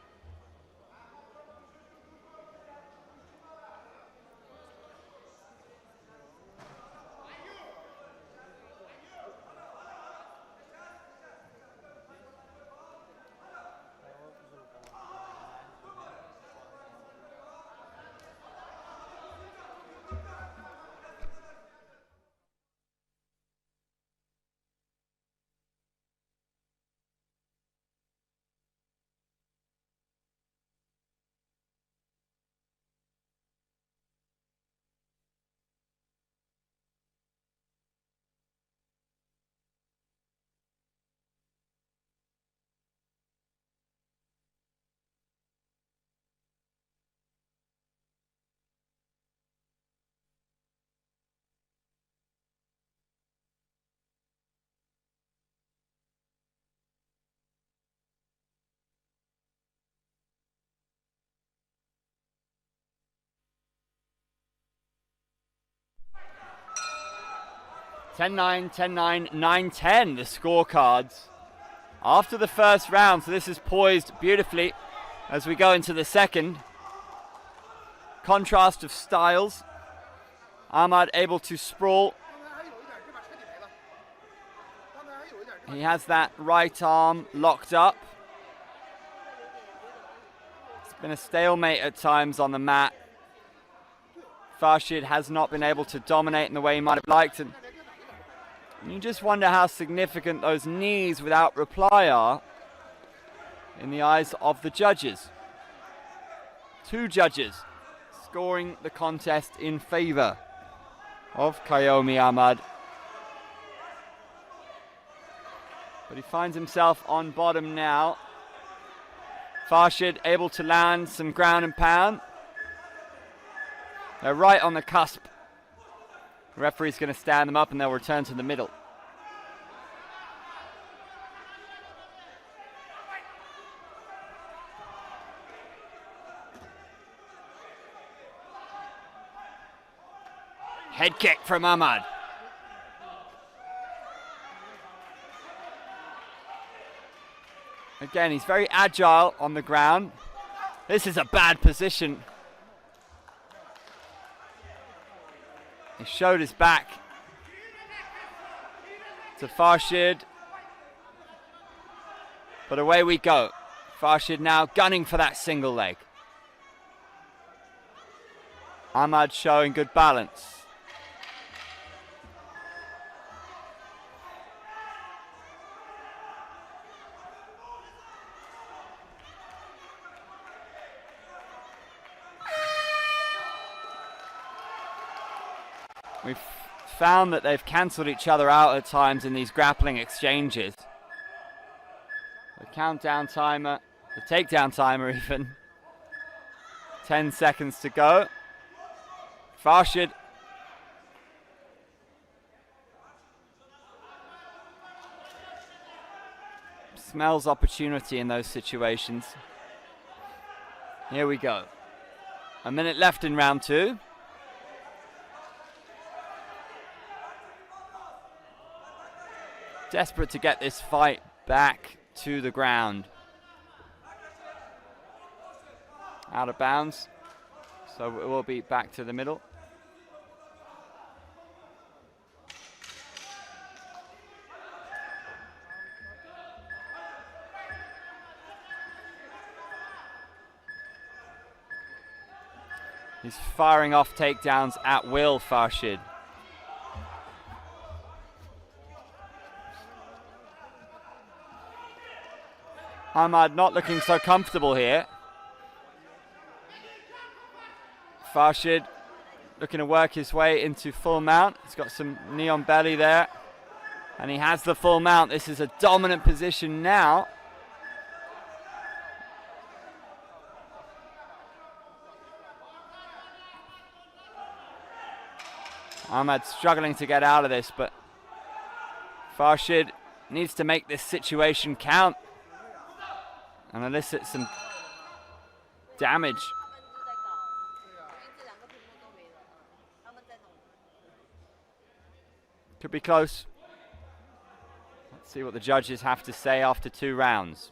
10-9, 10-9, 9-10 the scorecards after the first round. So this is poised beautifully as we go into the second. Contrast of styles. Ahmad able to sprawl. He has that right arm locked up. It's been a stalemate at times on the mat. Farshid has not been able to dominate in the way he might have liked, and you just wonder how significant those knees without reply are in the eyes of the judges. 2 judges scoring the contest in favor of Qayomi Ahmad. But he finds himself on bottom now. Farshid able to land some ground and pound. They're right on the cusp. The referee's going to stand them up and they'll return to the middle. Head kick from Ahmad. Again, he's very agile on the ground. This is a bad position. He showed his back to Farshid. But away we go. Farshid now gunning for that single leg. Ahmad showing good balance. We've found that they've cancelled each other out at times in these grappling exchanges. The countdown timer, the takedown timer even. 10 seconds to go. Farshid. Smells opportunity in those situations. Here we go. A minute left in round 2. Desperate to get this fight back to the ground. Out of bounds, so it will be back to the middle. He's firing off takedowns at will, Farshid. Ahmad not looking so comfortable here. Farshid looking to work his way into full mount. He's got some knee on belly there. And he has the full mount. This is a dominant position now. Ahmad struggling to get out of this, but Farshid needs to make this situation count and elicit some damage. Could be close. Let's see what the judges have to say after 2 rounds.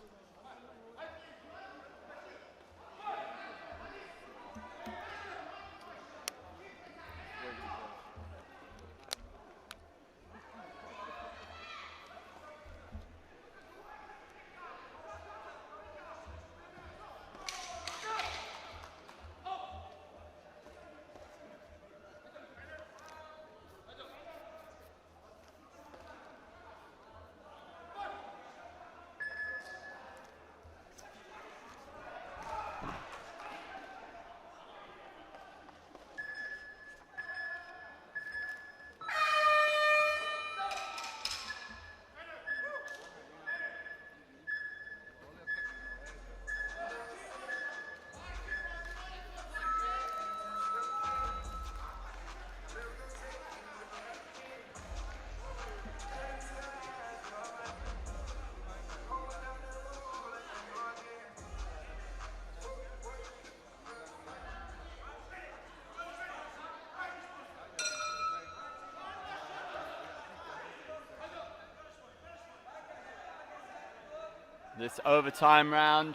This overtime round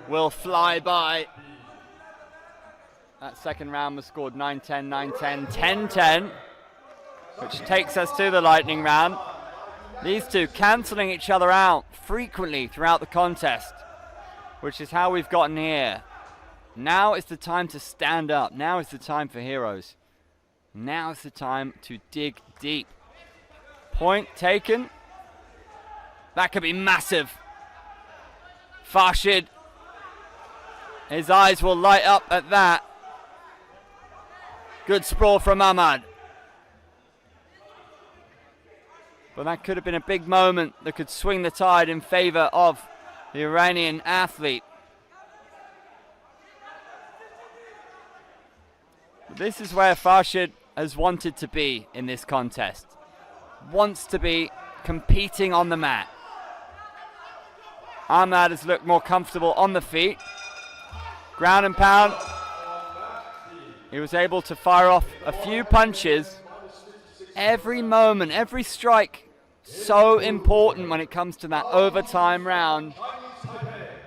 will fly by. That second round was scored 9-10, 9-10, 10-10, which takes us to the lightning round. These two cancelling each other out frequently throughout the contest, which is how we've gotten here. Now is the time to stand up. Now is the time for heroes. Now is the time to dig deep. Point taken. That could be massive. Farshid, his eyes will light up at that. Good sprawl from Ahmad. But that could have been a big moment that could swing the tide in favor of the Iranian athlete. This is where Farshid has wanted to be in this contest. Wants to be competing on the mat. Ahmad has looked more comfortable on the feet. Ground and pound. He was able to fire off a few punches. Every moment, every strike, so important when it comes to that overtime round.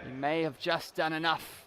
He may have just done enough.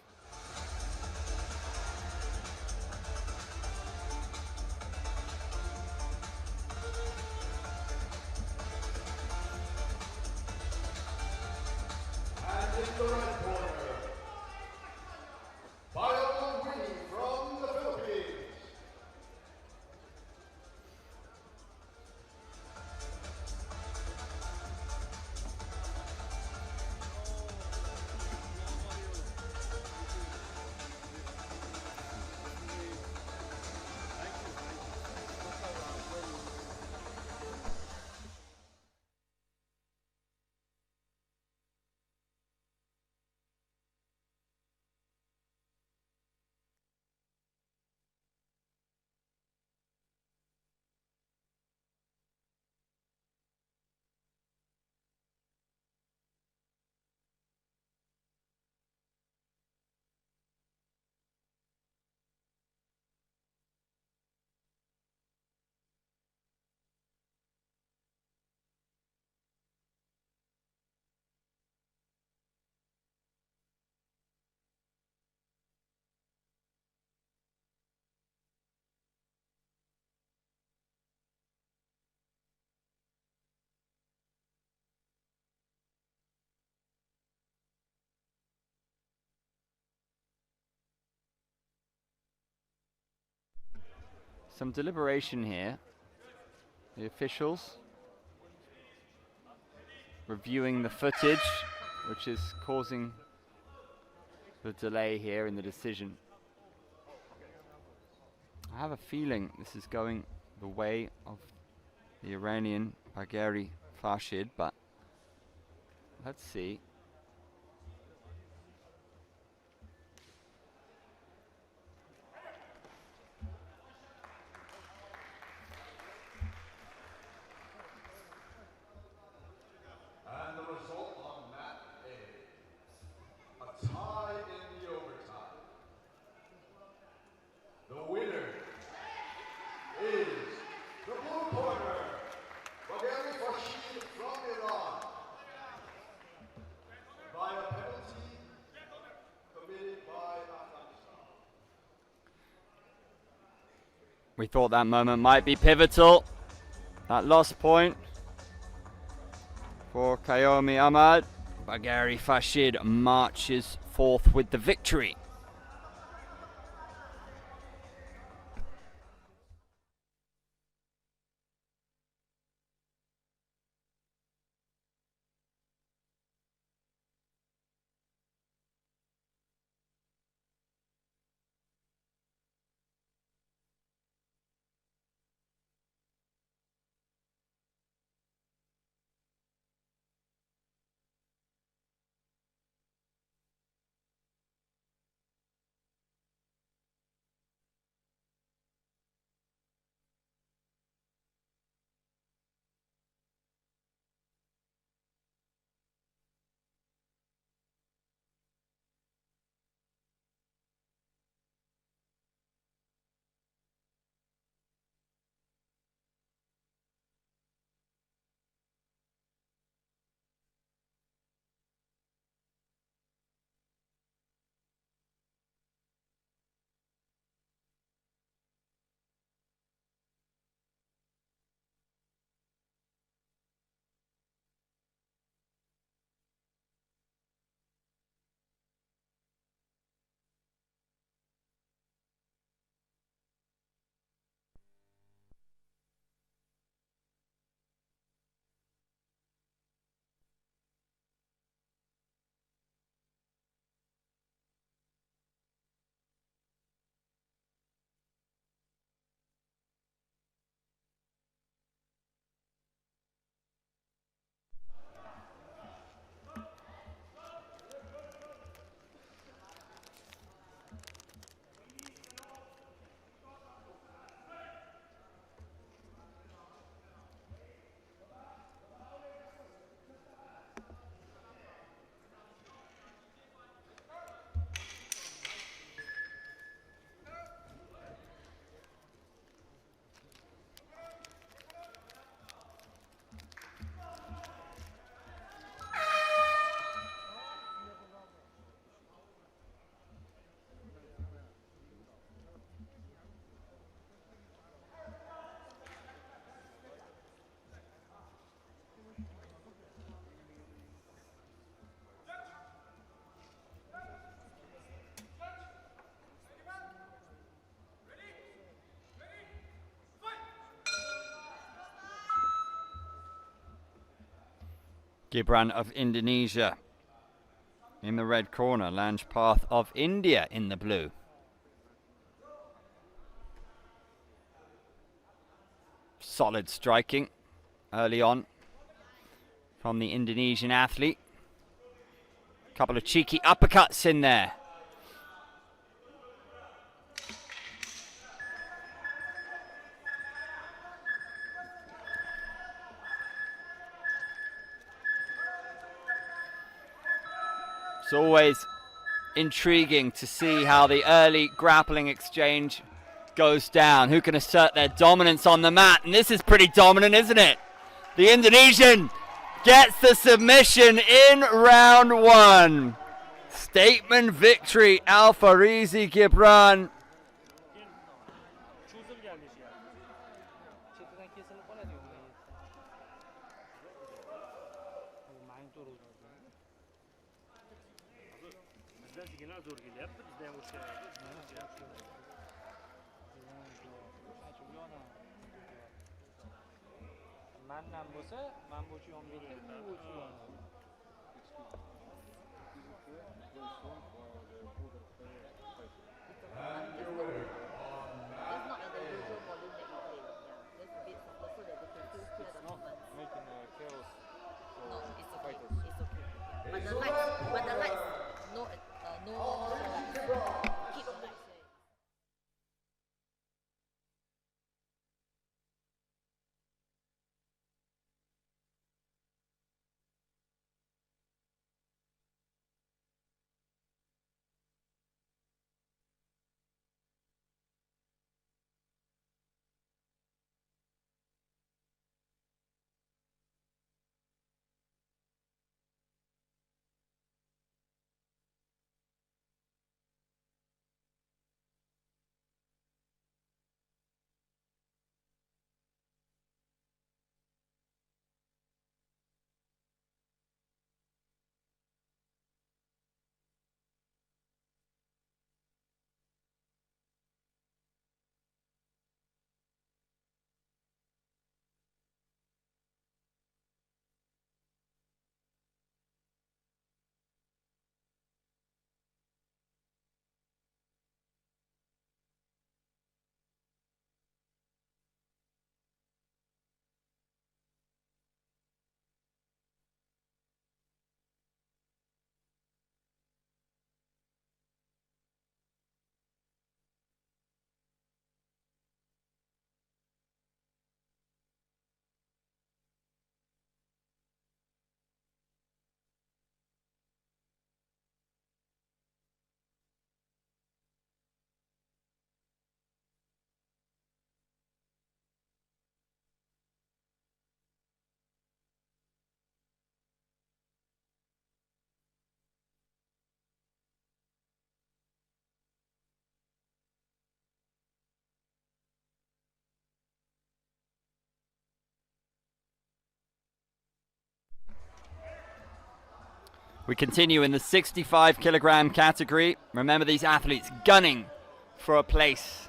Some deliberation here. The officials reviewing the footage, which is causing the delay here in the decision. I have a feeling this is going the way of the Iranian Bagheri Farshid, but let's see. And the result on mat A, a tie in the overtime. The winner is the blue corner, Bagheri Farshid from Iran, by a penalty committed by Afghanistan. We thought that moment might be pivotal. That lost point for Qayomi Ahmad. Bagheri Farshid marches forth with the victory. Gibran of Indonesia in the red corner. Lanjpath of India in the blue. Solid striking early on from the Indonesian athlete. Couple of cheeky uppercuts in there. It's always intriguing to see how the early grappling exchange goes down. Who can assert their dominance on the mat? And this is pretty dominant, isn't it? The Indonesian gets the submission in round one. Statement victory, Alfarizi Gibran. We continue in the 65 kilogram category. Remember, these athletes gunning for a place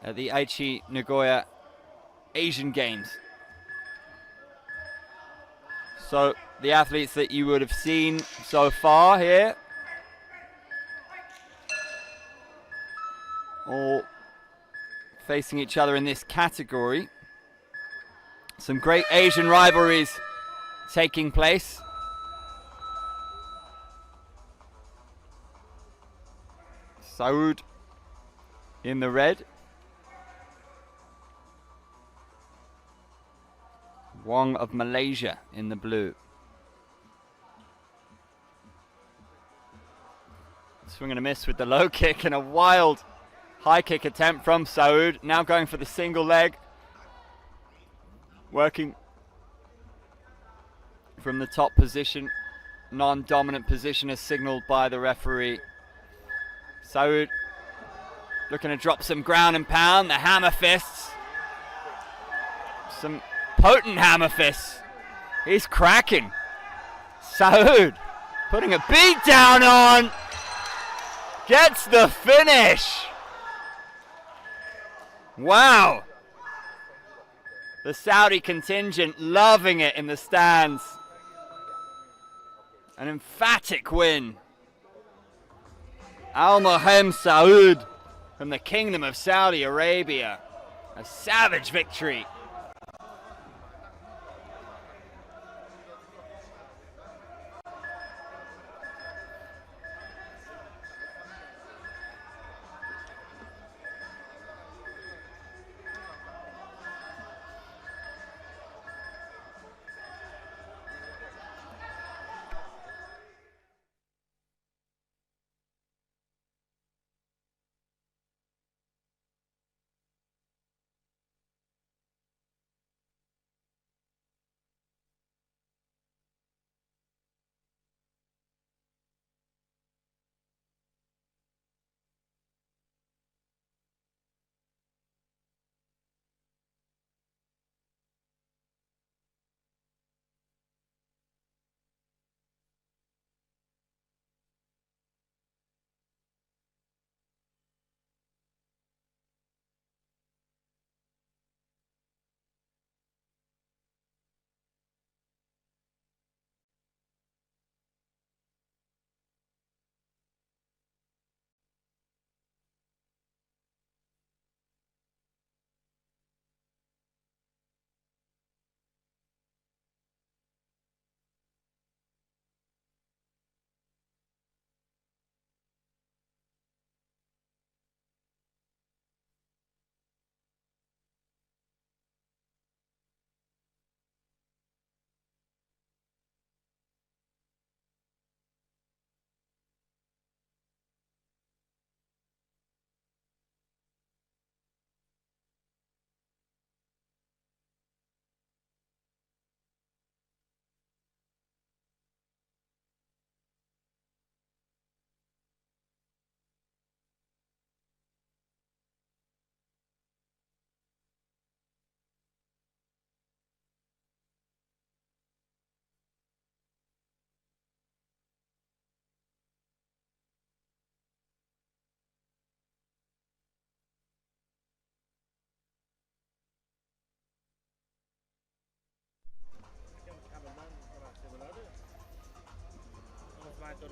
at the Aichi Nagoya Asian Games. So the athletes that you would have seen so far here, all facing each other in this category. Some great Asian rivalries taking place. Saud in the red. Wong of Malaysia in the blue. Swing and a miss with the low kick and a wild high kick attempt from Saud. Now going for the single leg. Working from the top position. Non-dominant position as signaled by the referee. Saud looking to drop some ground and pound. The hammer fists. Some potent hammer fists. He's cracking. Saud putting a beat down on. Gets the finish. Wow. The Saudi contingent loving it in the stands. An emphatic win. Al Mohem Saud from the Kingdom of Saudi Arabia. A savage victory.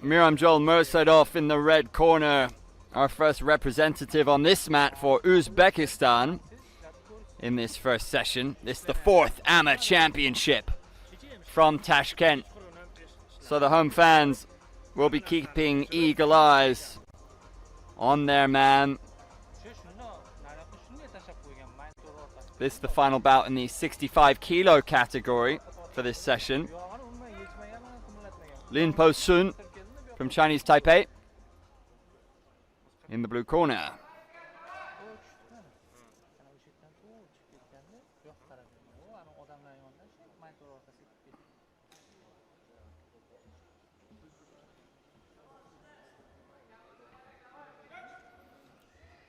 Miram Joel Mursadov in the red corner, our first representative on this mat for Uzbekistan in this first session. This is the 4th AMMA Championship from Tashkent. So the home fans will be keeping eagle eyes on their man. This is the final bout in the 65 kilo category for this session. Lin Po Sun from Chinese Taipei in the blue corner.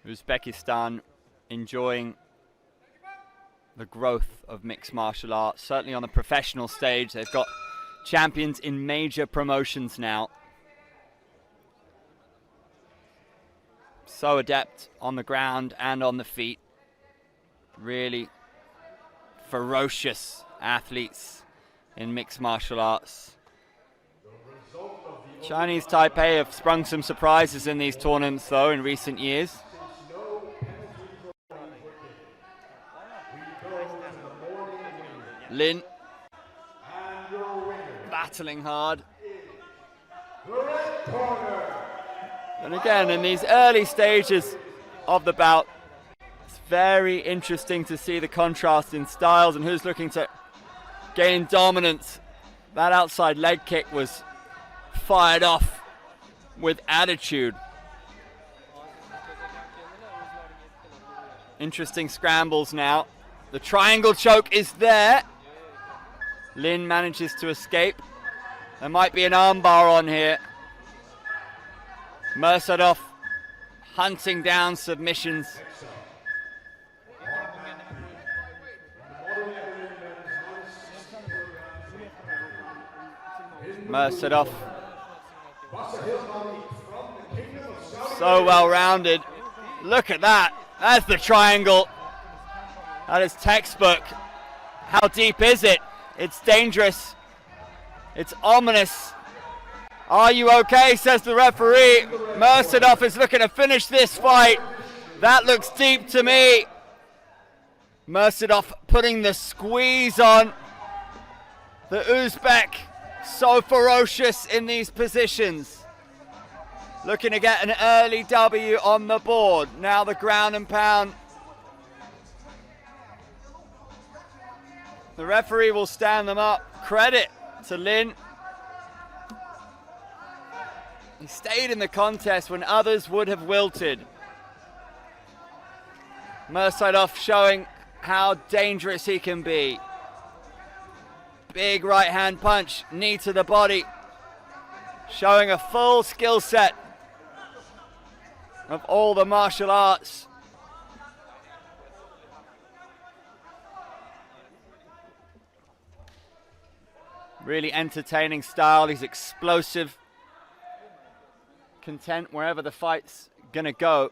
Uzbekistan enjoying the growth of mixed martial arts, certainly on the professional stage. They've got champions in major promotions now. So adept on the ground and on the feet. Really ferocious athletes in mixed martial arts. Chinese Taipei have sprung some surprises in these tournaments though in recent years. Lin battling hard. And again, in these early stages of the bout, it's very interesting to see the contrast in styles and who's looking to gain dominance. That outside leg kick was fired off with attitude. Interesting scrambles now. The triangle choke is there. Lin manages to escape. There might be an armbar on here. Mursadov hunting down submissions. Mursadov so well rounded. Look at that. That's the triangle. That is textbook. How deep is it? It's dangerous. It's ominous. Are you okay, says the referee. Mersadov is looking to finish this fight. That looks deep to me. Mersadov putting the squeeze on. The Uzbek, so ferocious in these positions. Looking to get an early W on the board. Now the ground and pound. The referee will stand them up. Credit to Lin. He stayed in the contest when others would have wilted. Mersadov showing how dangerous he can be. Big right hand punch, knee to the body. Showing a full skill set of all the martial arts. Really entertaining style. He's explosive. Content wherever the fight's gonna go.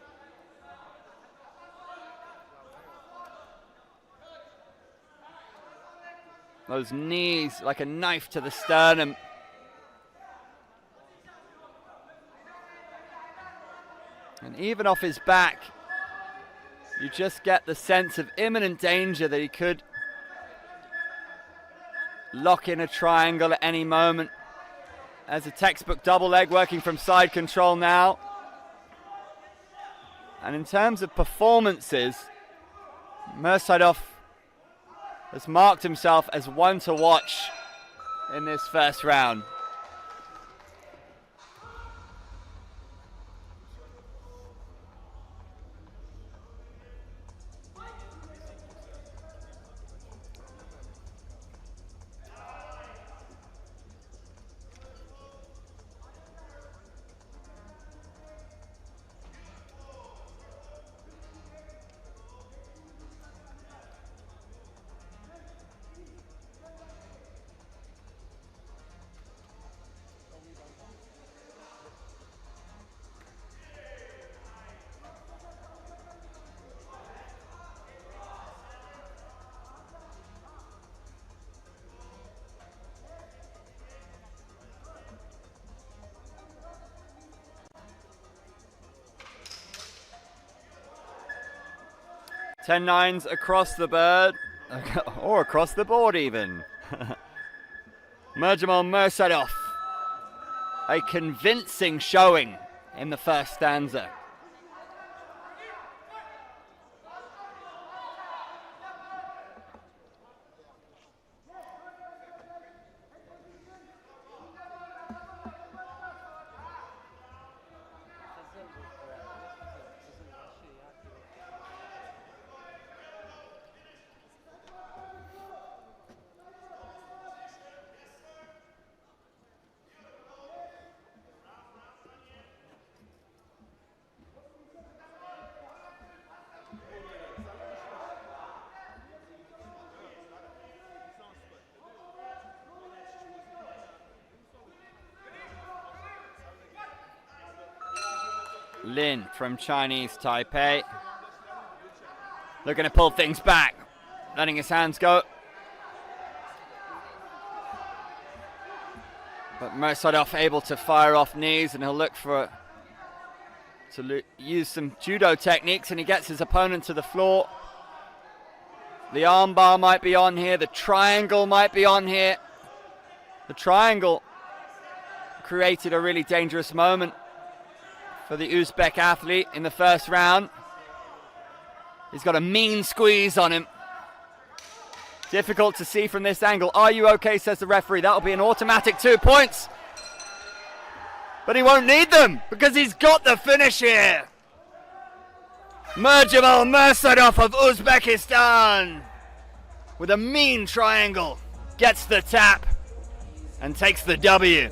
Those knees like a knife to the sternum. And even off his back, you just get the sense of imminent danger that he could lock in a triangle at any moment. As a textbook double leg working from side control now. And in terms of performances, Mersadov has marked himself as one to watch in this first round. Ten nines across the bird, or across the board even. Nurjamal Mersadov, a convincing showing in the first stanza. Lin from Chinese Taipei. Looking to pull things back, letting his hands go. But Mersadov able to fire off knees, and he'll look for use some judo techniques, and he gets his opponent to the floor. The arm bar might be on here, the triangle might be on here. The triangle created a really dangerous moment for the Uzbek athlete in the first round. He's got a mean squeeze on him. Difficult to see from this angle. Are you okay, says the referee. That'll be an automatic 2 points. But he won't need them because he's got the finish here. Nurjamal Mersadov of Uzbekistan with a mean triangle gets the tap and takes the W.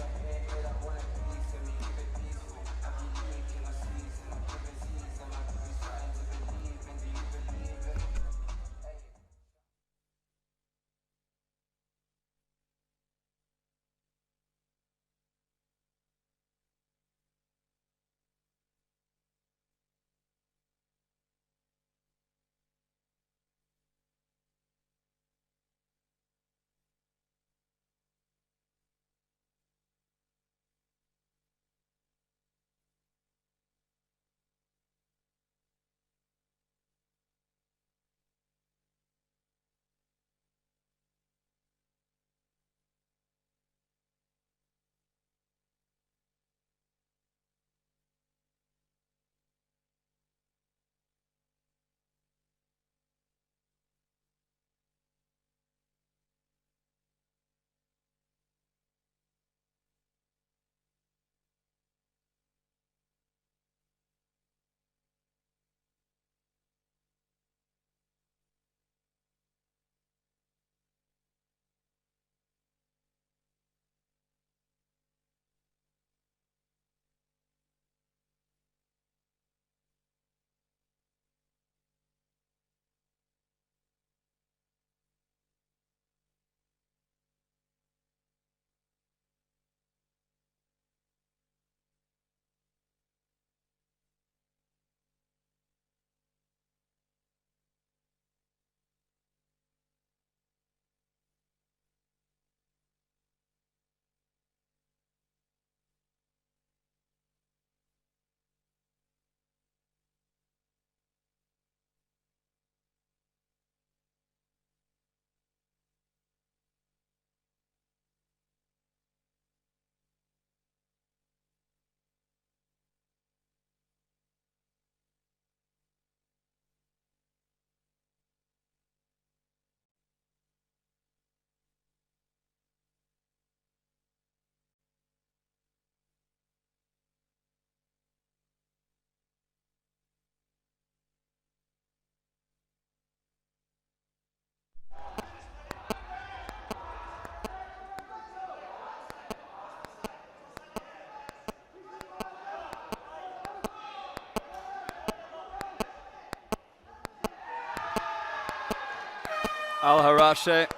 Al-Harashe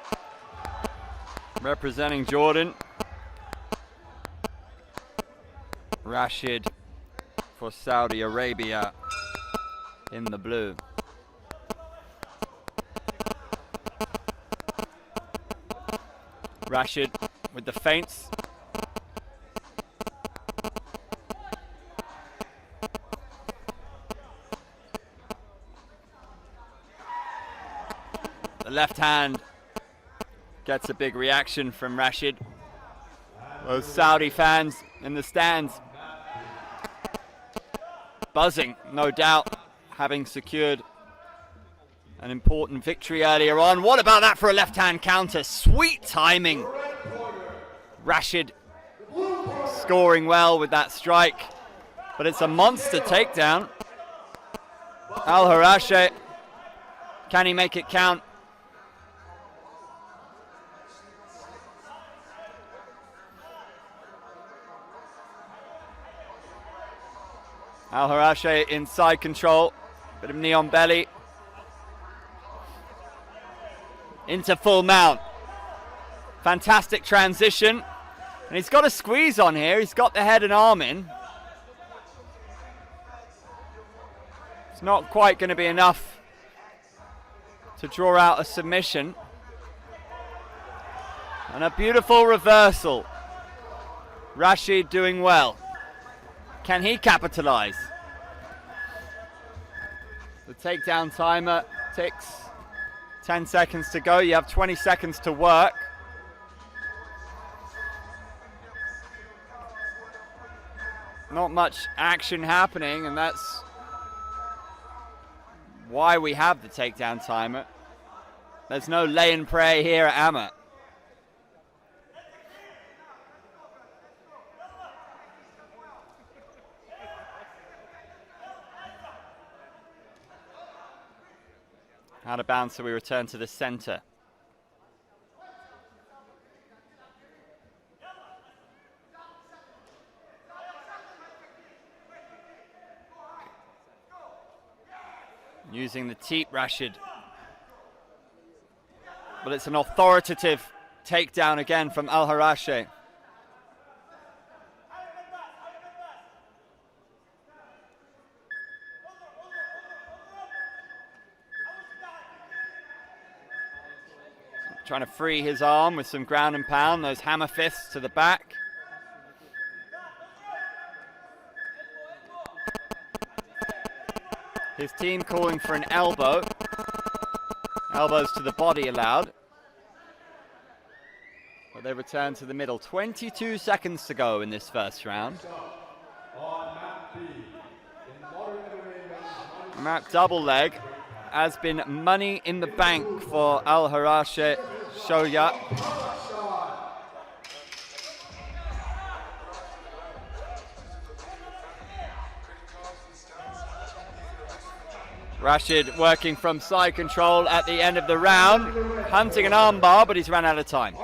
representing Jordan. Rashid for Saudi Arabia in the blue. Rashid with the feints. The left hand gets a big reaction from Rashid. Those Saudi fans in the stands buzzing, no doubt, having secured an important victory earlier on. What about that for a left-hand counter? Sweet timing. Rashid scoring well with that strike, but it's a monster takedown. Al-Harashe, can he make it count? Al-Harashe inside control, bit of knee on belly. Into full mount. Fantastic transition. And he's got a squeeze on here, he's got the head and arm in. It's not quite going to be enough to draw out a submission. And a beautiful reversal. Rashid doing well. Can he capitalize? The takedown timer ticks. 10 seconds to go. You have 20 seconds to work. Not much action happening, and that's why we have the takedown timer. There's no lay and pray here at AMMA. Out of bounds, so we return to the center. Using the teep, Rashid. But it's an authoritative takedown again from Al-Harashe. Trying to free his arm with some ground and pound, those hammer fists to the back. His team calling for an elbow. Elbows to the body allowed. But they return to the middle. 22 seconds to go in this first round. Map double leg has been money in the bank for Al-Harashe Shoya. Rashid working from side control at the end of the round, hunting an armbar, but he's run out of time.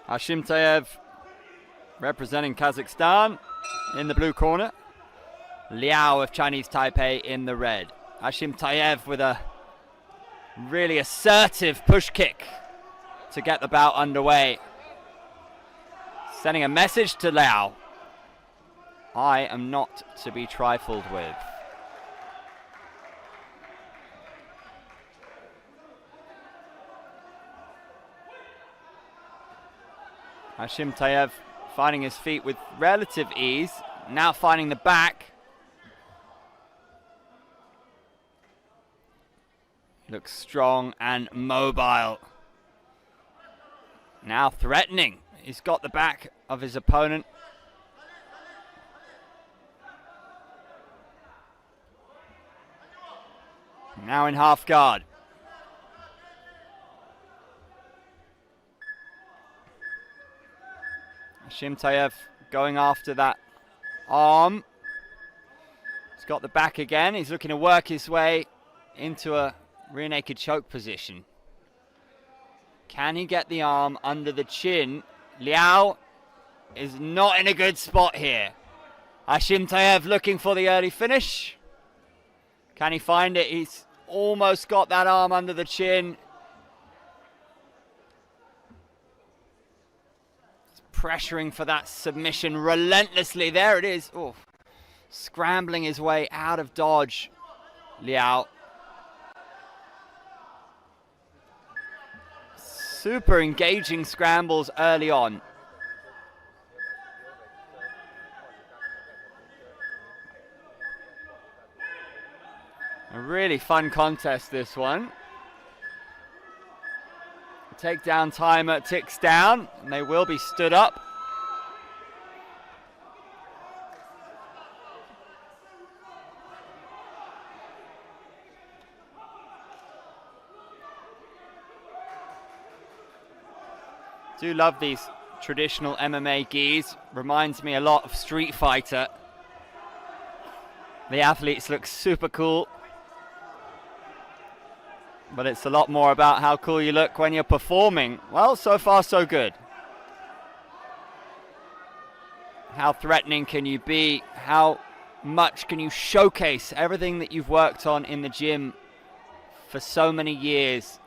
Hashimtayev representing Kazakhstan in the blue corner. Liao of Chinese Taipei in the red. Hashimtayev with a really assertive push kick to get the bout underway. Sending a message to Liao. I am not to be trifled with. Hashimtayev finding his feet with relative ease. Now finding the back. Looks strong and mobile. Now threatening. He's got the back of his opponent. Now in half guard. Hashimtayev going after that arm. He's got the back again. He's looking to work his way into a rear naked choke position. Can he get the arm under the chin? Liao is not in a good spot here. Hashimtayev looking for the early finish. Can he find it? He's almost got that arm under the chin. He's pressuring for that submission relentlessly. There it is. Oh, scrambling his way out of dodge. Liao. Super engaging scrambles early on. A really fun contest, this one. The takedown timer ticks down, and they will be stood up. Do love these traditional MMA gis. Reminds me a lot of Street Fighter. The athletes look super cool. But it's a lot more about how cool you look when you're performing. Well, so far so good. How threatening can you be? How much can you showcase everything that you've worked on in the gym for so many years?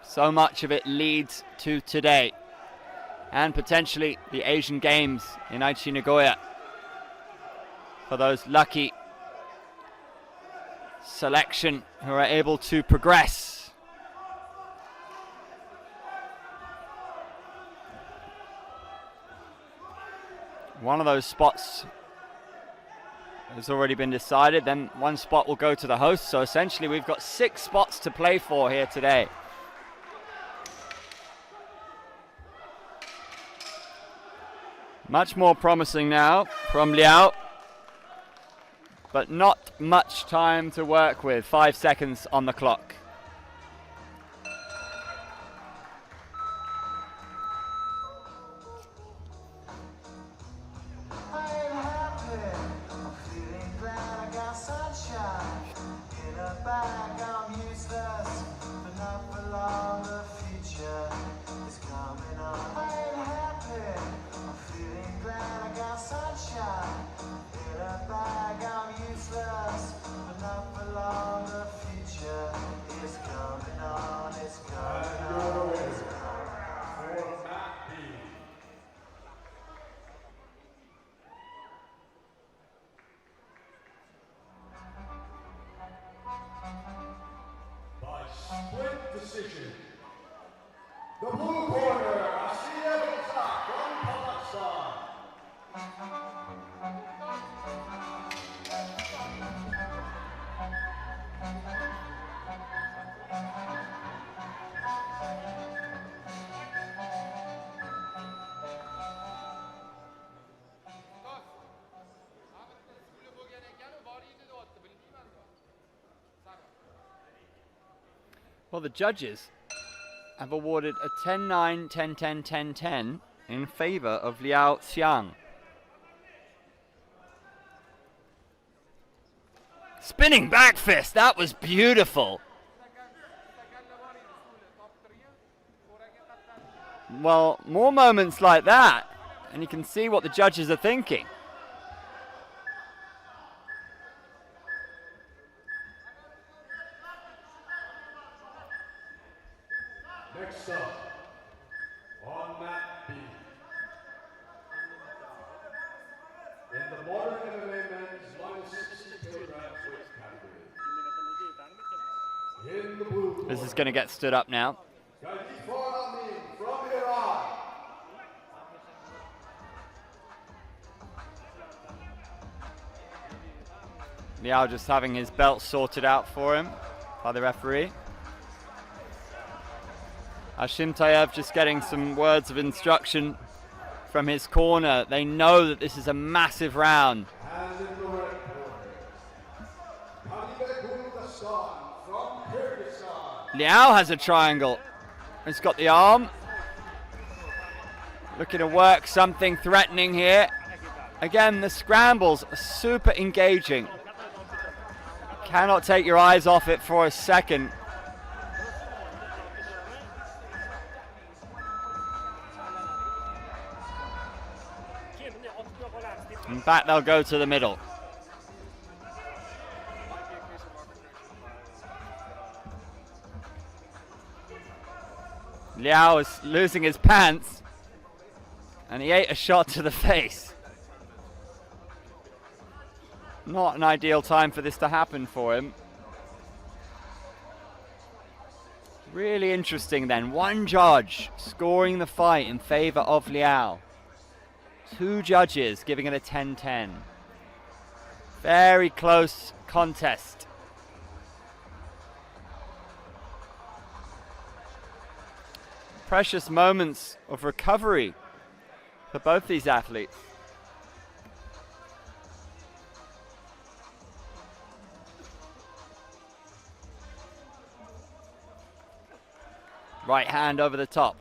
So much of it leads to today. And potentially the Asian Games in Aichi, Nagoya. For those lucky selection who are able to progress. One of those spots has already been decided, then one spot will go to the host. So essentially we've got 6 spots to play for here today. Much more promising now from Liao, but not much time to work with. 5 seconds on the clock. Split decision. The blue corner, Asiya Bouts from Kazakhstan. Well, the judges have awarded a 10-9, 10-10, 10-10 in favor of Liao Xiang. Spinning back fist, that was beautiful. well, more moments like that, and you can see what the judges are thinking. Next up, on mat B. In the modern MMA men's minus 60 kilograms weight category. In the blue corner, This is going to get stood up now. from Iran. Liao just having his belt sorted out for him by the referee. Ashimtayev just getting some words of instruction from his corner. They know that this is a massive round. And in the red corner, from Kyrgyzstan. Liao has a triangle. He's got the arm. Looking to work something threatening here. Again, the scrambles are super engaging. Cannot take your eyes off it for a second. And back they'll go to the middle. Liao is losing his pants, and he ate a shot to the face. Not an ideal time for this to happen for him. Really interesting then. One judge scoring the fight in favor of Liao. Two judges giving it a 10-10. Very close contest. Precious moments of recovery for both these athletes. Right hand over the top.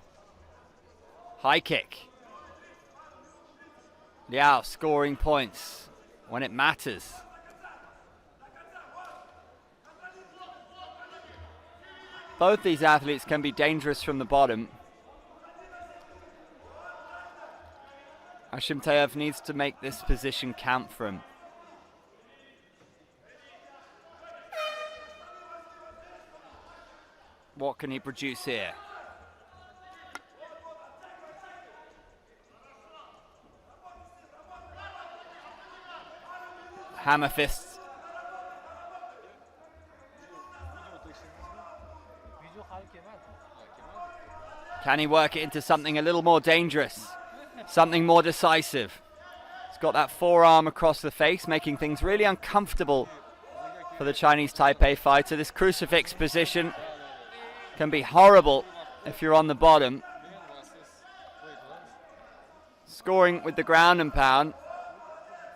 High kick. Liao scoring points when it matters. Both these athletes can be dangerous from the bottom. Ashimtayev needs to make this position count for him. What can he produce here? Hammer fists. Can he work it into something a little more dangerous? Something more decisive? He's got that forearm across the face, making things really uncomfortable for the Chinese Taipei fighter. This crucifix position can be horrible if you're on the bottom. Scoring with the ground and pound.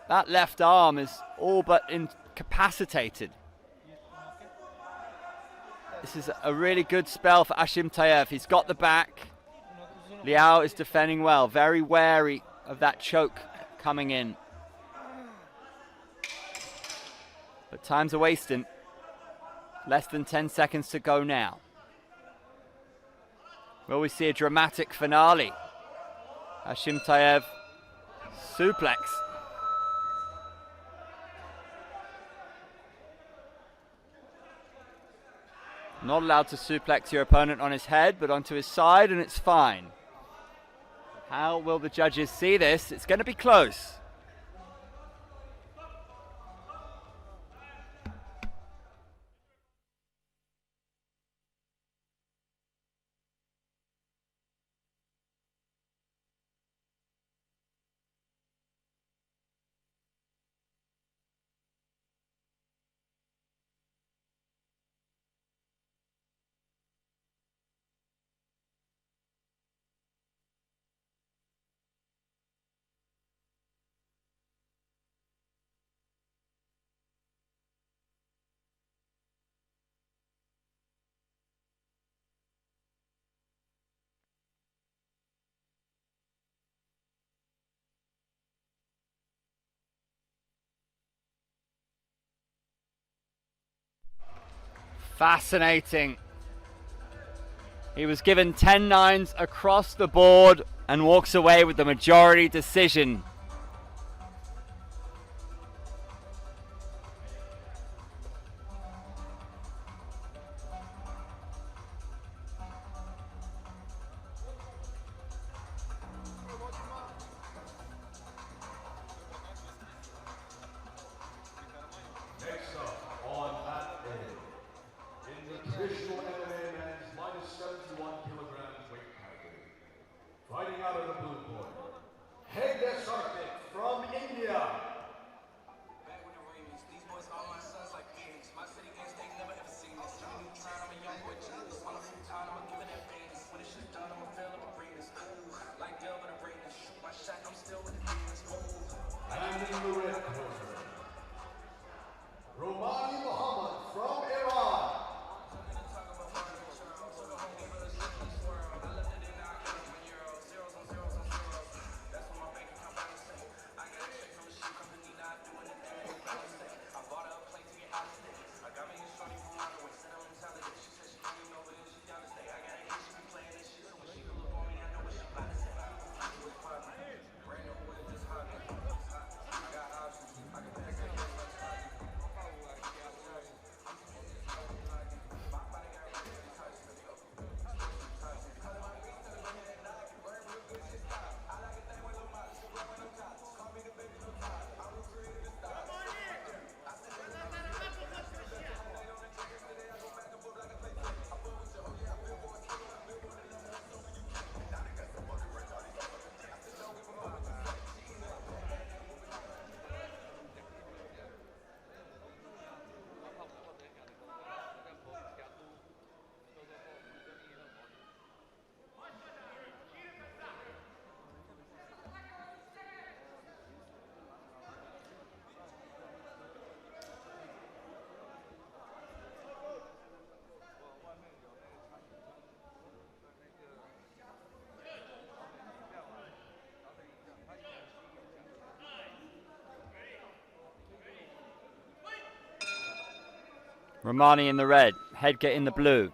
That left arm is all but incapacitated. This is a really good spell for Ashimtayev. He's got the back. Liao is defending well, very wary of that choke coming in. But time's a wasting. Less than 10 seconds to go now. Will we see a dramatic finale? Ashimtayev suplex. Not allowed to suplex your opponent on his head, but onto his side, and it's fine. How will the judges see this? It's going to be close. Fascinating. He was given 10-9s across the board and walks away with the majority decision. Next up on mat A, in the traditional MMA men's minus 71 kilograms weight category, fighting out of the blue corner, Hegde from India. Back with the remix, these boys all my sons like pigs. My city gangsta ain't never ever seen this. Trying to try, I'm a young boy genius. Swallow some time, I'ma give it that famous. When it's shit done, I'ma fill up arenas. Like Delvin arenas, shoot my shot, I'm still with the demons. And in the red corner, Romani Muhammad from Iran. Romani in the red, Hedge in the blue.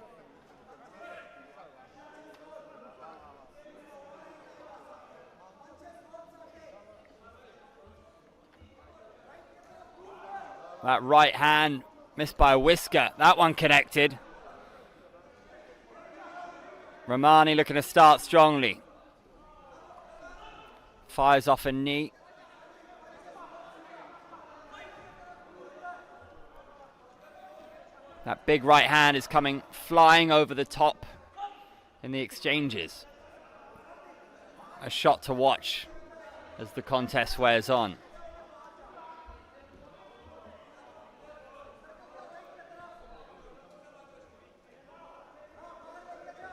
That right hand missed by a whisker. That one connected. Romani looking to start strongly. Fires off a knee. That big right hand is coming flying over the top in the exchanges. A shot to watch as the contest wears on.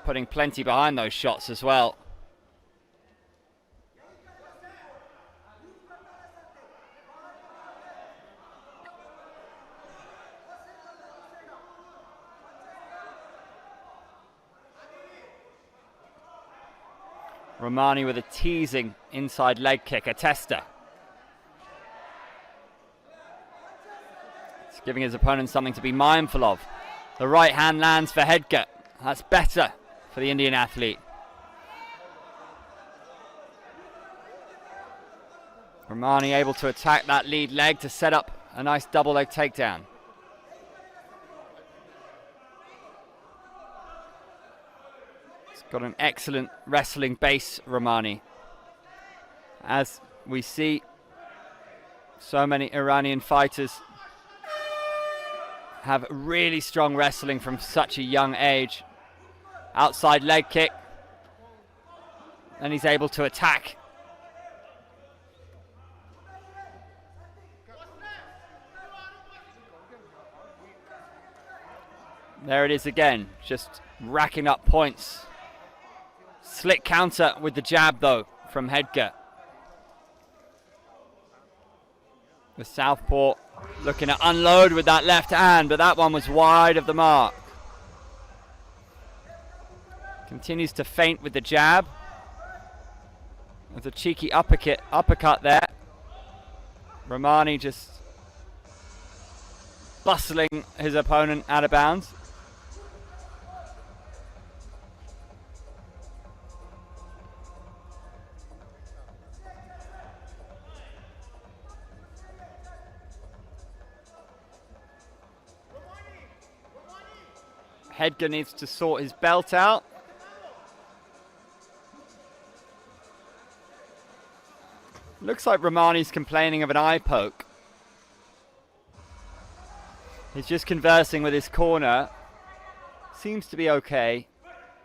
Putting plenty behind those shots as well. Romani with a teasing inside leg kick, a tester. It's giving his opponent something to be mindful of. The right hand lands for Hedge. That's better for the Indian athlete. Romani able to attack that lead leg to set up a nice double leg takedown. Got an excellent wrestling base, Romani. As we see, so many Iranian fighters have really strong wrestling from such a young age. Outside leg kick. And he's able to attack. There it is again, just racking up points. Slick counter with the jab though from Hedge. The southpaw looking to unload with that left hand, but that one was wide of the mark. Continues to feint with the jab. There's a cheeky uppercut there. Romani just bustling his opponent out of bounds. Hedger needs to sort his belt out. Looks like Romani's complaining of an eye poke. He's just conversing with his corner. Seems to be okay.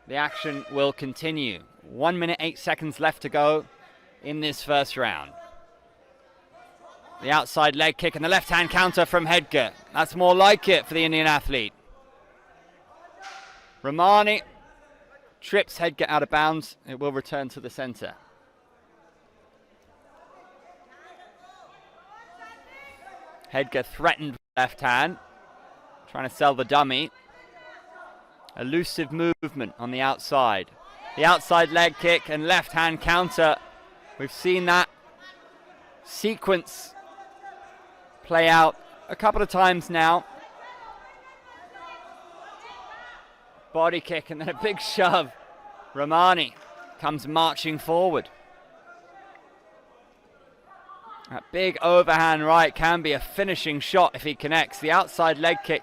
The action will continue. 1 minute, 8 seconds left to go in this first round. The outside leg kick and the left hand counter from Hedger. That's more like it for the Indian athlete. Romani trips Hedger out of bounds. It will return to the center. Hedger threatened with left hand, trying to sell the dummy. Elusive movement on the outside. The outside leg kick and left hand counter. We've seen that sequence play out a couple of times now. Body kick and then a big shove. Romani comes marching forward. That big overhand right can be a finishing shot if he connects. The outside leg kick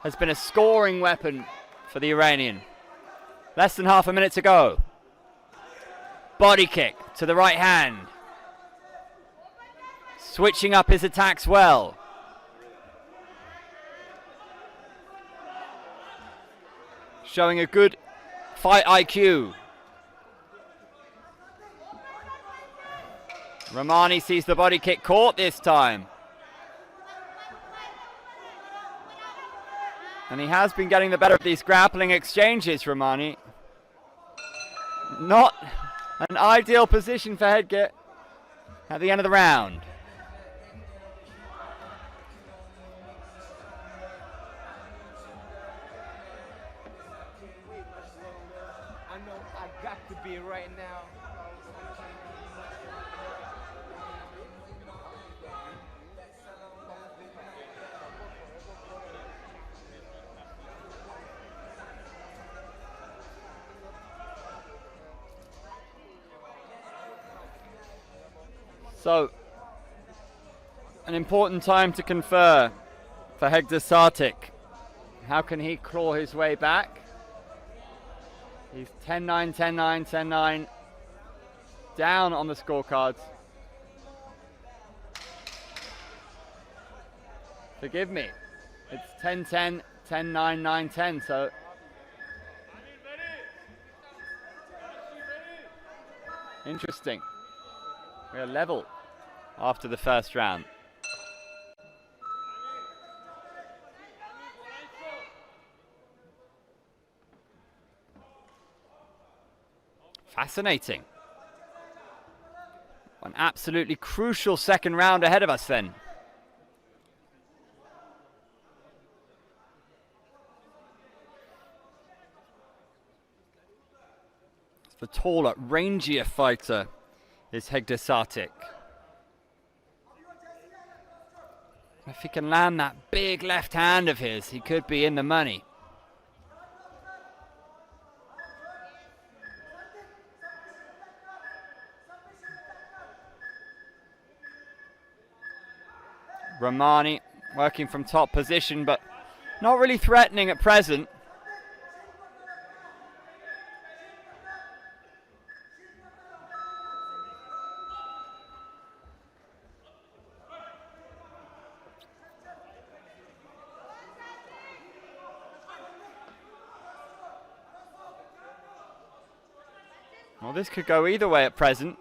has been a scoring weapon for the Iranian. Less than half a minute to go. Body kick to the right hand. Switching up his attacks well. Showing a good fight IQ. Romani sees the body kick caught this time. And he has been getting the better of these grappling exchanges, Romani. Not an ideal position for Hedger at the end of the round. I know I got to be right now. So, an important time to confer for Hegder Sartik. How can he claw his way back? He's 10-9, 10-9, 10-9, down on the scorecards. Forgive me, it's 10-10, 10-9, 9-10, so interesting. We are level after the first round. Fascinating. An absolutely crucial second round ahead of us then. The taller, rangier fighter is Hegder Sartik. If he can land that big left hand of his, he could be in the money. Romani working from top position, but not really threatening at present. Well, this could go either way at present.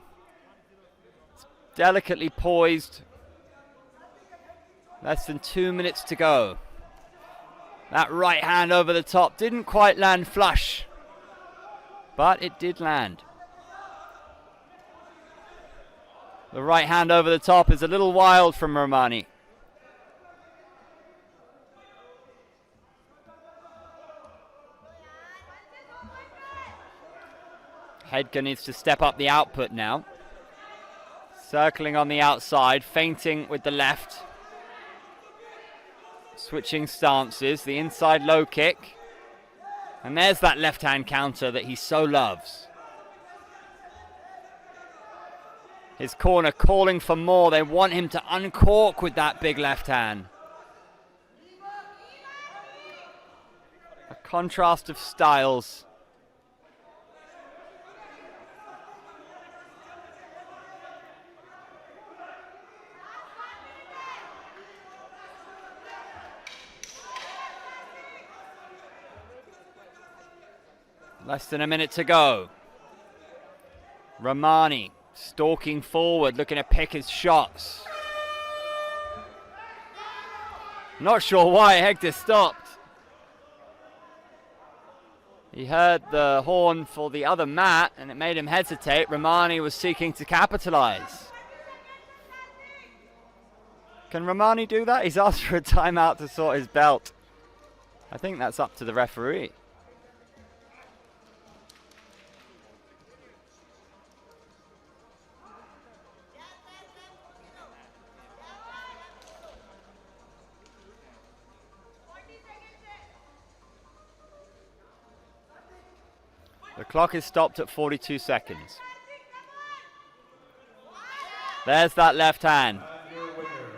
It's delicately poised. Less than 2 minutes to go. That right hand over the top didn't quite land flush, but it did land. The right hand over the top is a little wild from Romani. Hedger needs to step up the output now. Circling on the outside, feinting with the left. Switching stances, the inside low kick. And there's that left hand counter that he so loves. His corner calling for more. They want him to uncork with that big left hand. A Contrast of styles. Less than a minute to go. Romani stalking forward, looking to pick his shots. Not sure why Hector stopped. He heard the horn for the other mat and it made him hesitate. Romani was seeking to capitalize. Can Romani do that? He's asked for a timeout to sort his belt. I think that's up to the referee. The clock is stopped at 42 seconds. There's that left hand.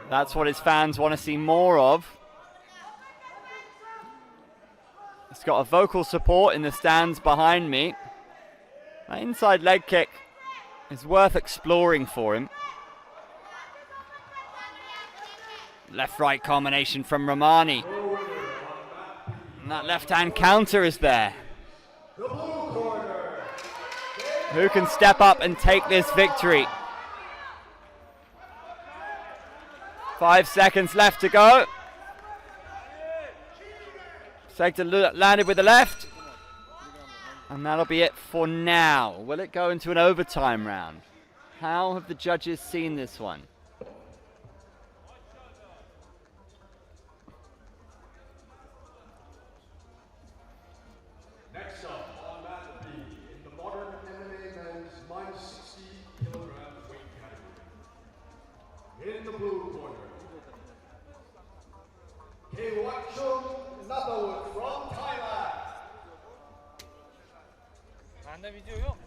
That's what his fans want to see more of. He's got a vocal support in the stands behind me. That inside leg kick is worth exploring for him. Left-right combination from Romani. And that left-hand counter is there. Who can step up and take this victory? 5 seconds left to go. Hector landed with the left. And that'll be it for now. Will it go into an overtime round? How have the judges seen this one? Next up on mat B in the modern MMA men's minus 60 kilograms weight category. In the blue corner, Kwachung Nathawood from Thailand. bende video yok.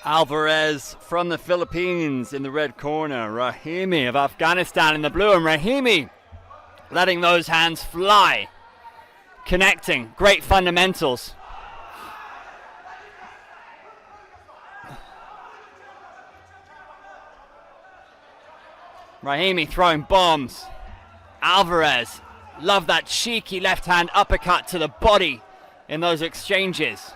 Alvarez from the Philippines in the red corner. Rahimi of Afghanistan in the blue. And Rahimi letting those hands fly. Connecting. Great fundamentals. Rahimi throwing bombs. Alvarez, love that cheeky left hand uppercut to the body in those exchanges.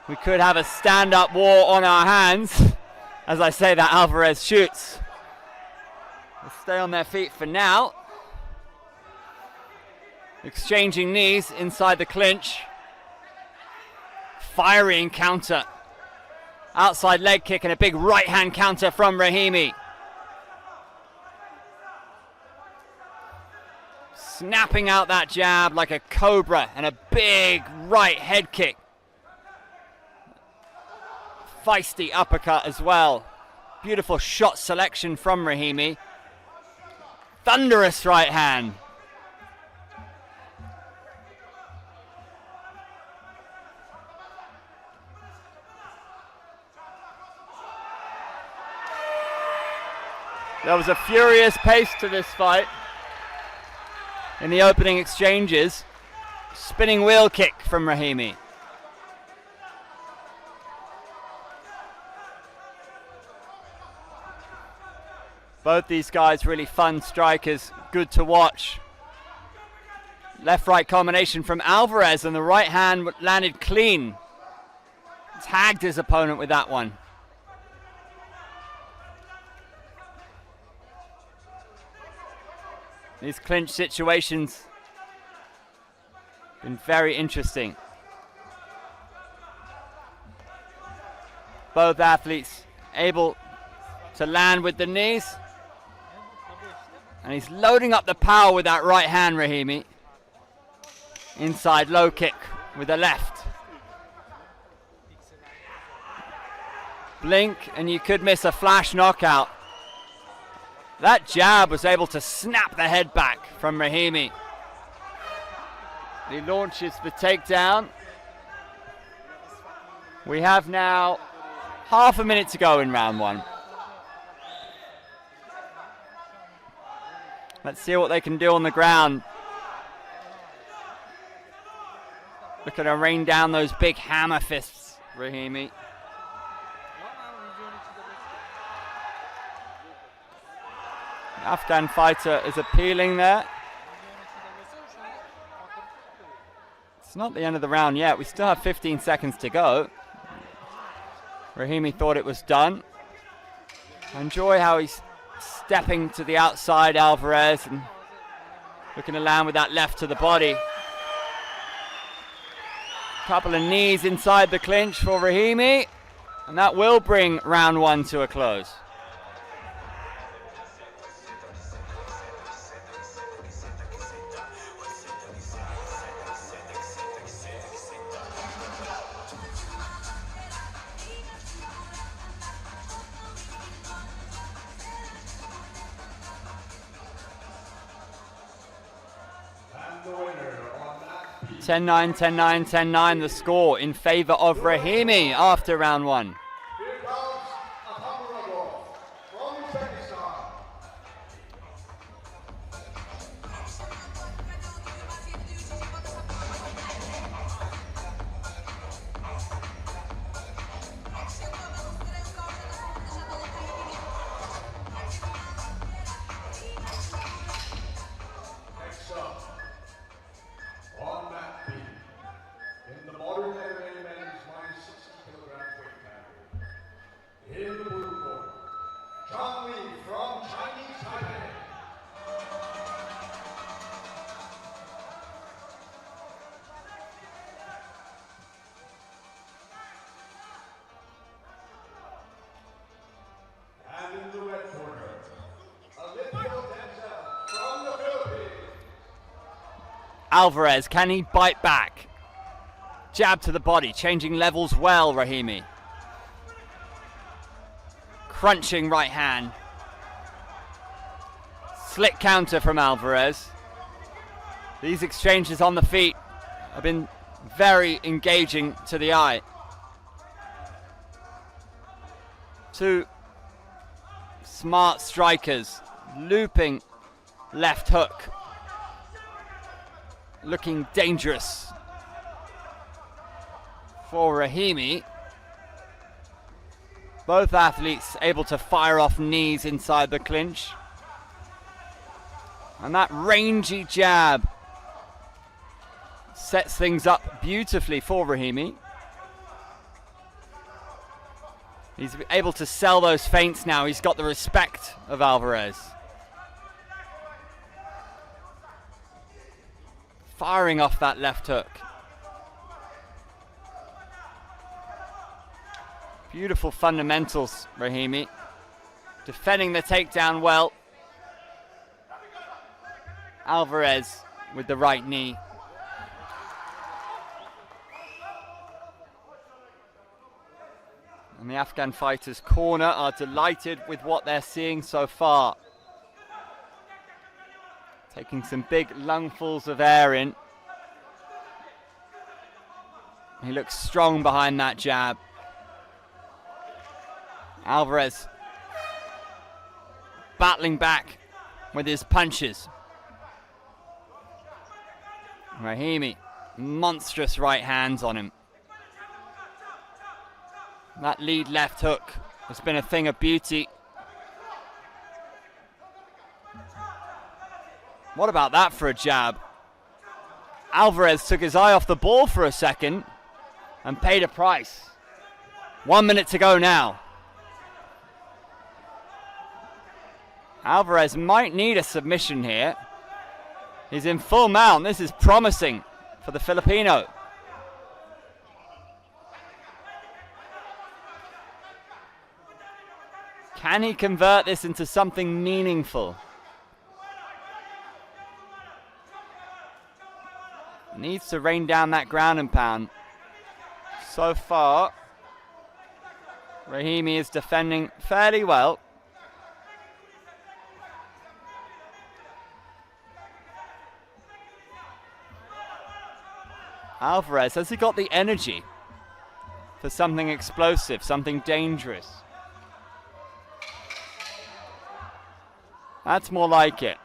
We could have a stand-up war on our hands. As I say that, Alvarez shoots. Let's stay on their feet for now. Exchanging knees inside the clinch. Firing counter. Outside leg kick and a big right hand counter from Rahimi. Snapping out that jab like a cobra and a big right head kick. Feisty uppercut as well. Beautiful shot selection from Rahimi. Thunderous right hand. There was a furious pace to this fight. In the opening exchanges, spinning wheel kick from Rahimi. Both these guys really fun strikers, good to watch. Left-right combination from Alvarez and the right hand landed clean. Tagged his opponent with that one. These clinch situations been very interesting. Both athletes able to land with the knees. And he's loading up the power with that right hand, Rahimi. Inside low kick with the left. Blink and you could miss a flash knockout. That jab was able to snap the head back from Rahimi. He launches the takedown. We have now half a minute to go in round one. Let's see what they can do on the ground. Looking to rain down those big hammer fists, Rahimi. The Afghan fighter is appealing there. It's not the end of the round yet. We still have 15 seconds to go. Rahimi thought it was done. I enjoy how he's stepping to the outside, Alvarez, and looking to land with that left to the body. Couple of knees inside the clinch for Rahimi, and that will bring round one to a close. The winner on that 10-9, 10-9, 10-9 the score in favor of Rahimi after round one. Here comes AMMA from Uzbekistan. Next up, on mat B, in the modern MMA men's minus 60 kilogram weight category. In the blue corner, Zhang Li from Chinese Taipei. And in the red corner, Olivia Denzel from the Philippines. Alvarez, can he bite back? Jab to the body, changing levels well, Rahimi. Crunching right hand. Slick counter from Alvarez. These exchanges on the feet have been very engaging to the eye. Two smart strikers, looping left hook, looking dangerous for Rahimi. Both athletes able to fire off knees inside the clinch. And that rangy jab sets things up beautifully for Rahimi. He's able to sell those feints now. He's got the respect of Alvarez. Firing off that left hook. Beautiful fundamentals, Rahimi. Defending the takedown well. Alvarez with the right knee. And the Afghan fighters' corner are delighted with what they're seeing so far. Taking some big lungfuls of air in. He looks strong behind that jab. Alvarez battling back with his punches. Rahimi, monstrous right hands on him. That lead left hook has been a thing of beauty. What about that for a jab? Alvarez took his eye off the ball for a second and paid a price. 1 minute to go now. Alvarez might need a submission here. He's in full mount. This is promising for the Filipino. Can he convert this into something meaningful? Needs to rain down that ground and pound. So far, Rahimi is defending fairly well. Alvarez, has he got the energy for something explosive, something dangerous? That's more like it.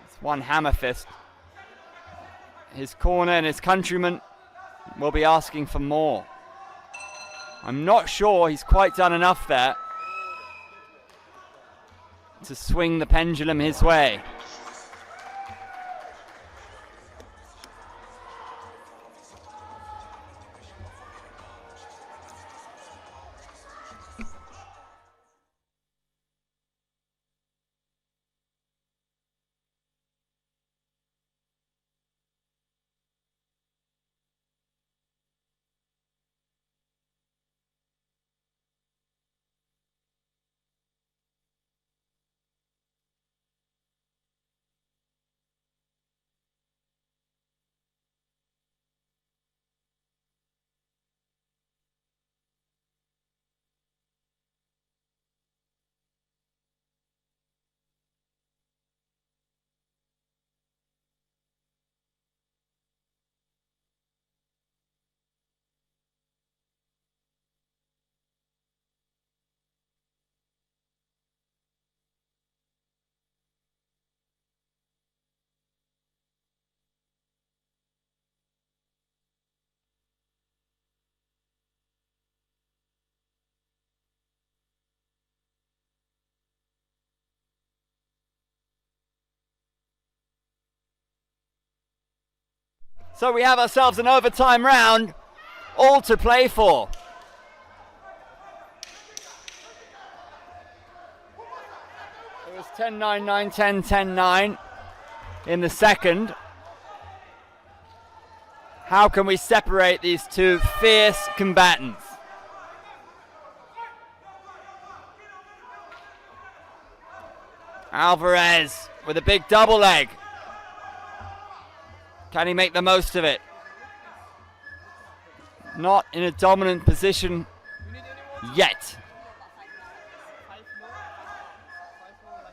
It's one hammer fist. His corner and his countrymen will be asking for more. I'm not sure he's quite done enough there to swing the pendulum his way. So we have ourselves an overtime round, all to play for. It was 10-9, 9-10, 10-9 in the second. How can we separate these two fierce combatants? Alvarez with a big double leg. Can he make the most of it? Not in a dominant position yet.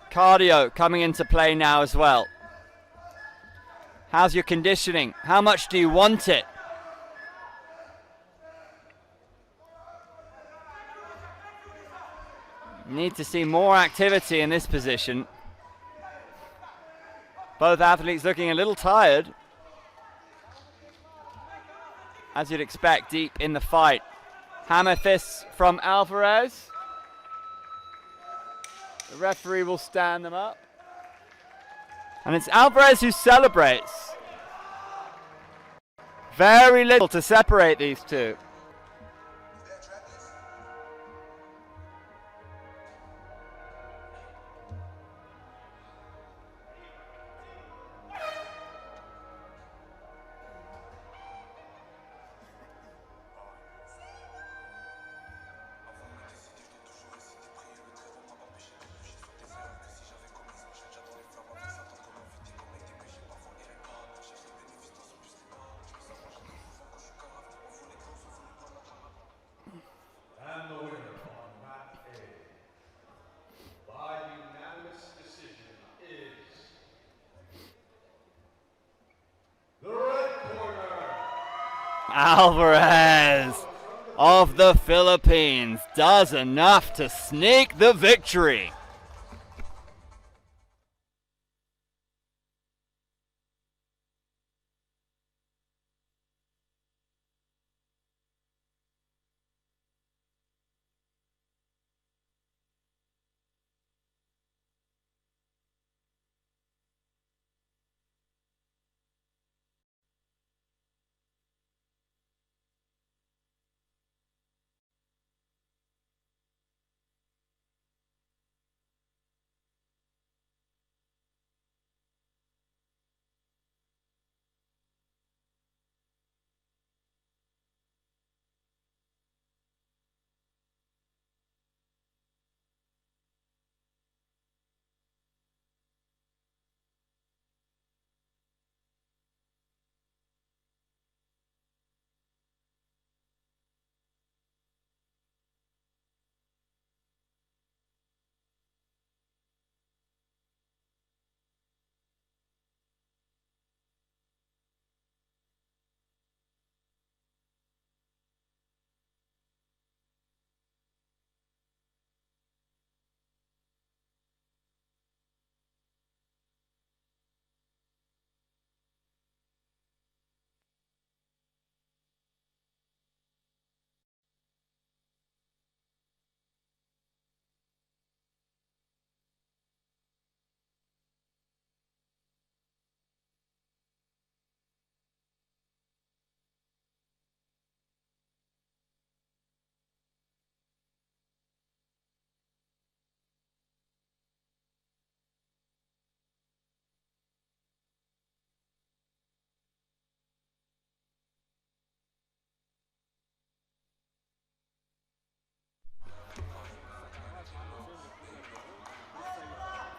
Cardio coming into play now as well. How's your conditioning? How much do you want it? Need to see more activity in this position. Both athletes looking a little tired, as you'd expect deep in the fight. Hammer fists from Alvarez. The referee will stand them up. And it's Alvarez who celebrates. Very little to separate these two. And the winner on mat A, by unanimous decision, is the red corner. Alvarez of the Philippines does enough to sneak the victory.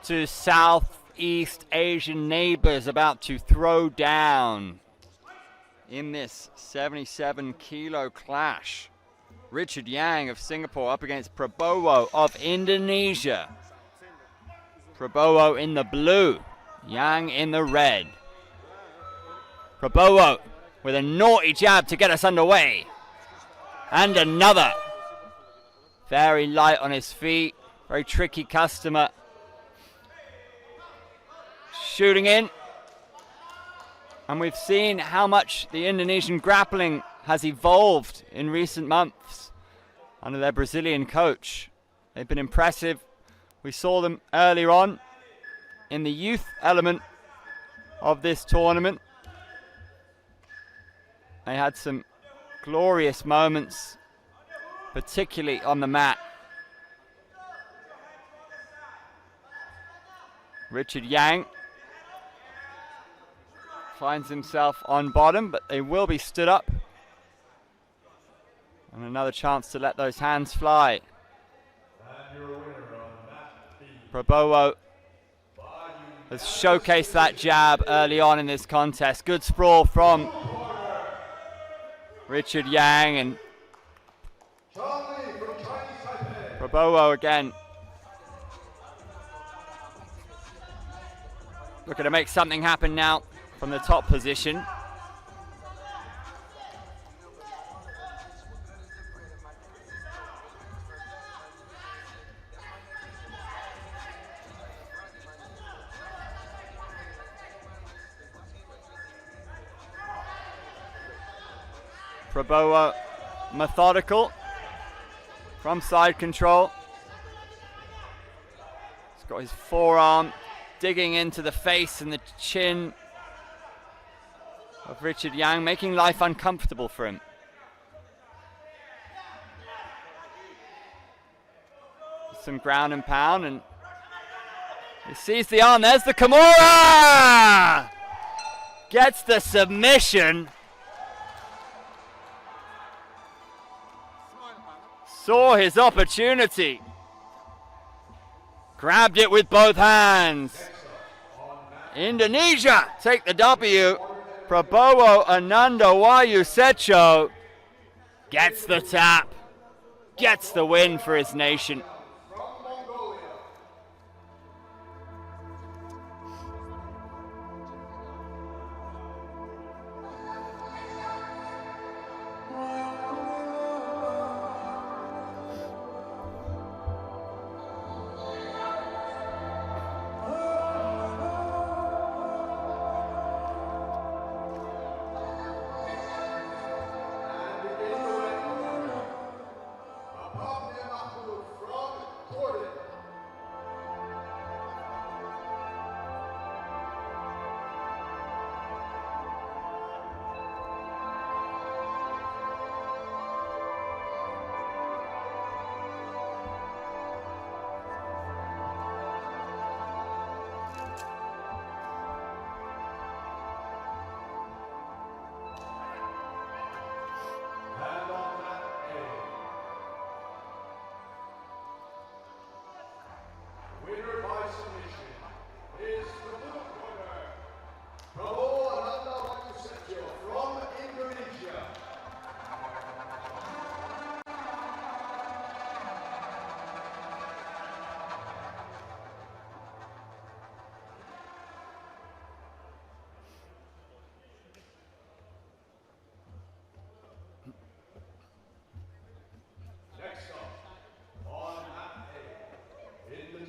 To Southeast Asian neighbors about to throw down in this 77 kilo clash. Richard Yang of Singapore up against Prabowo of Indonesia. Prabowo in the blue, Yang in the red. Prabowo with a naughty jab to get us underway. And another. Very light on his feet, very tricky customer. Shooting in, and we've seen how much the Indonesian grappling has evolved in recent months under their Brazilian coach. They've been impressive. We saw them earlier on in the youth element of this tournament. They had some glorious moments, particularly on the mat. Richard Yang finds himself on bottom, but they will be stood up. And another chance to let those hands fly. Prabowo has showcased that jab early on in this contest. Good sprawl from Richard Yang, and Prabowo again looking to make something happen now from the top position. Prabowo methodical from side control. He's got his forearm digging into the face and the chin of Richard Yang, making life uncomfortable for him. Some ground and pound, and he sees the arm. There's the Kimura! Gets the submission. Saw his opportunity. Grabbed it with both hands. Indonesia take the W. Prabowo Ananda Wayusecho gets the tap. Gets the win for his nation.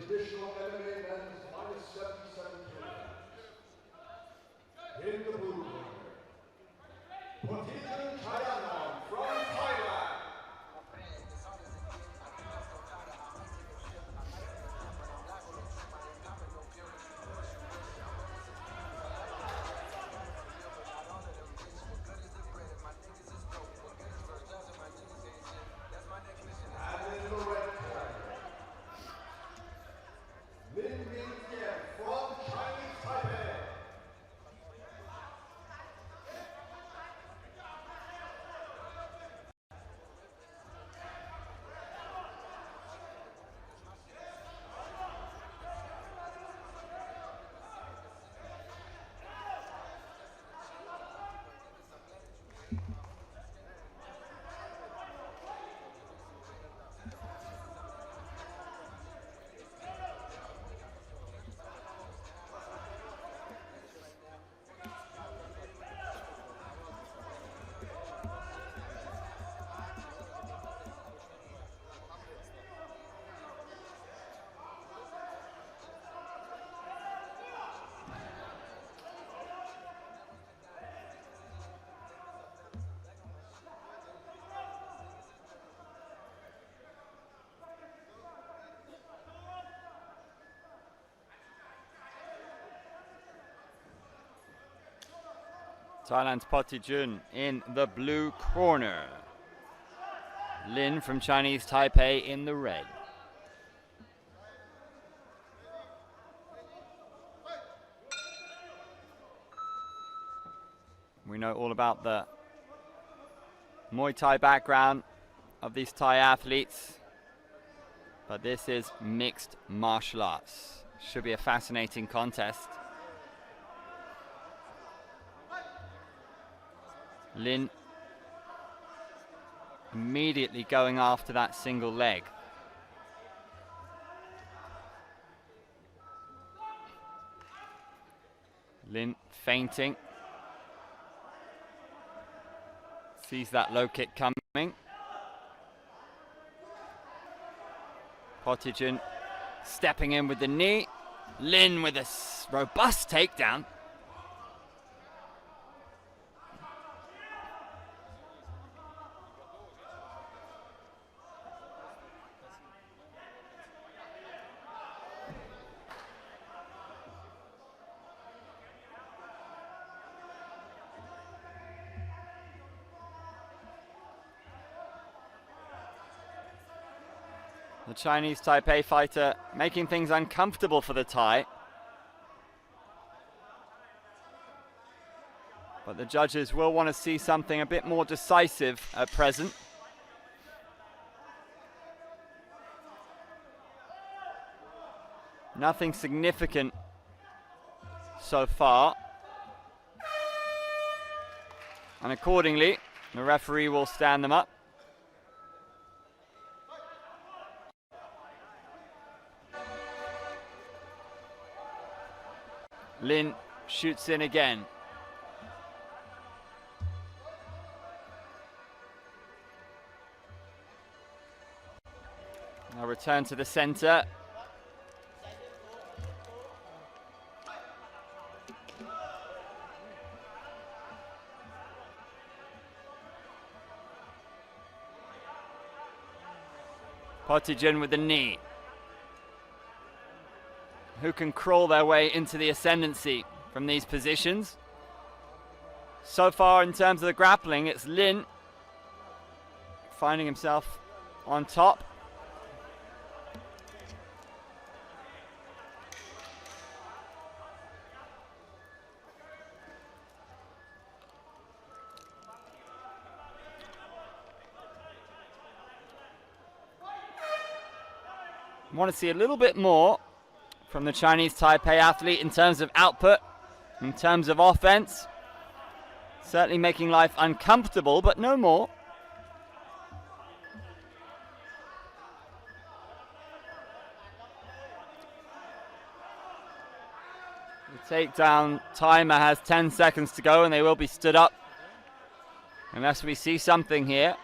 Traditional MMA men's minus 77 kilograms. In the blue corner, Potijun Chayanon from Thailand. And in the red corner, from Chinese Taipei. Thailand's Potijun in the blue corner. Lin from Chinese Taipei in the red. We know all about the Muay Thai background of these Thai athletes, but this is mixed martial arts. Should be a fascinating contest. Lin immediately going after that single leg. Lin feinting. Sees that low kick coming. Potijun stepping in with the knee. Lin with a robust takedown. The Chinese Taipei fighter making things uncomfortable for the Thai. But the judges will want to see something a bit more decisive at present. Nothing significant so far. And accordingly, the referee will stand them up. Lin shoots in again. Now return to the center. Pottigen with the knee. Who can crawl their way into the ascendancy from these positions? So far in terms of the grappling, it's Lin finding himself on top. Want to see a little bit more from the Chinese Taipei athlete in terms of output, in terms of offense. Certainly making life uncomfortable, but no more. The takedown timer has 10 seconds to go and they will be stood up unless we see something here.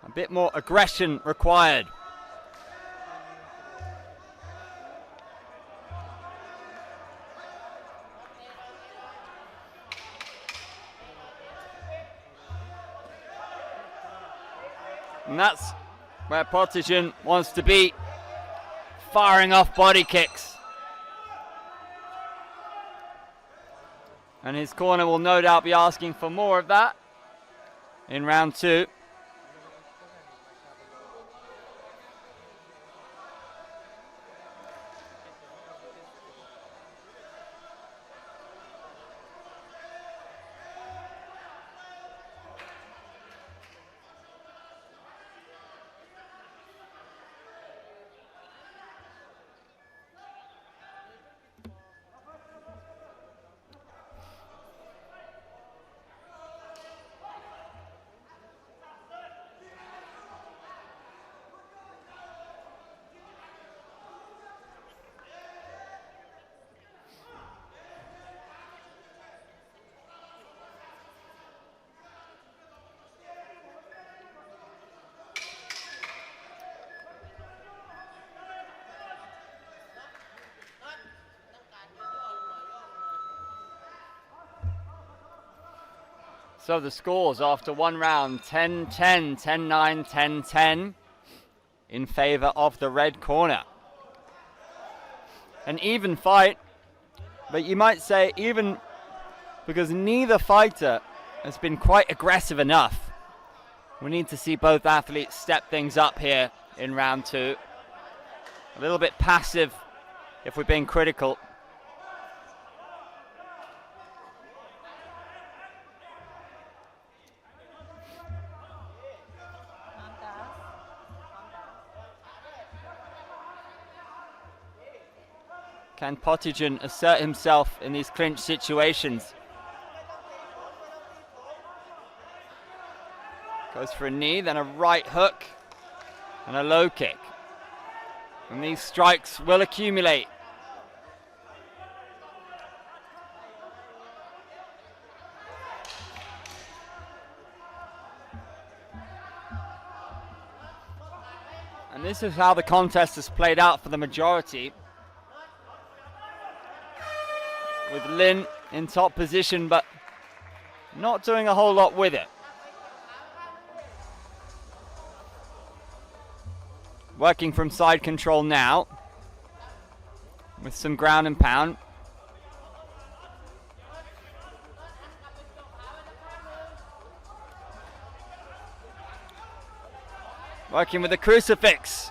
A bit more aggression required. And that's where Pottigen wants to be, firing off body kicks. And his corner will no doubt be asking for more of that in round two. So the scores after one round, 10-10, 10-9, 10-10 in favor of the red corner. An even fight, but you might say even because neither fighter has been quite aggressive enough. We need to see both athletes step things up here in round two. A little bit passive if we're being critical. Can Pottigen assert himself in these clinch situations? Goes for a knee, then a right hook and a low kick. And these strikes will accumulate. And this is how the contest has played out for the majority. With Lin in top position, but not doing a whole lot with it. Working from side control now, with some ground and pound. Working with the crucifix.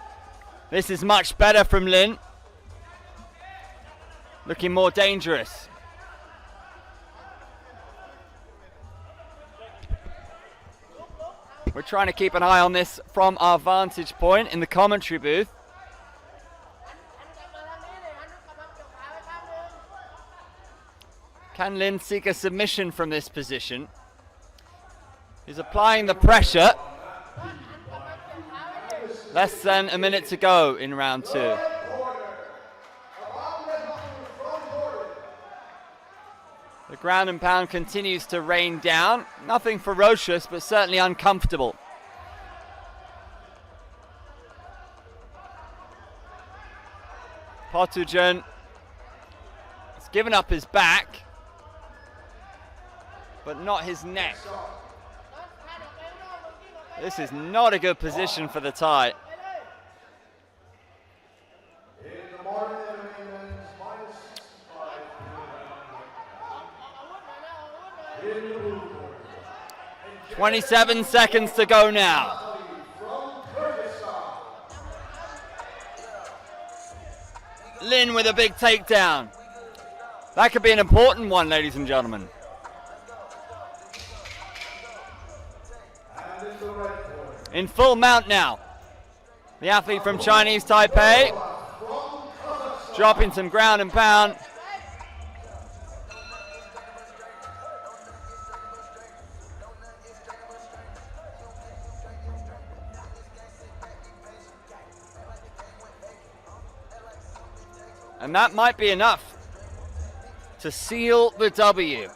This is much better from Lin. Looking more dangerous. We're trying to keep an eye on this from our vantage point in the commentary booth. Can Lin seek a submission from this position? He's applying the pressure. Less than a minute to go in round 2. The ground and pound continues to rain down. Nothing ferocious, but certainly uncomfortable. Potujan has given up his back, but not his neck. This is not a good position for the Thai. In the modern MMA men's minus 65 in the blue corner. 27 seconds to go now. Lin with a big takedown. That could be an important one, ladies and gentlemen. In full mount now. The athlete from Chinese Taipei. Dropping some ground and pound. And that might be enough to seal the W.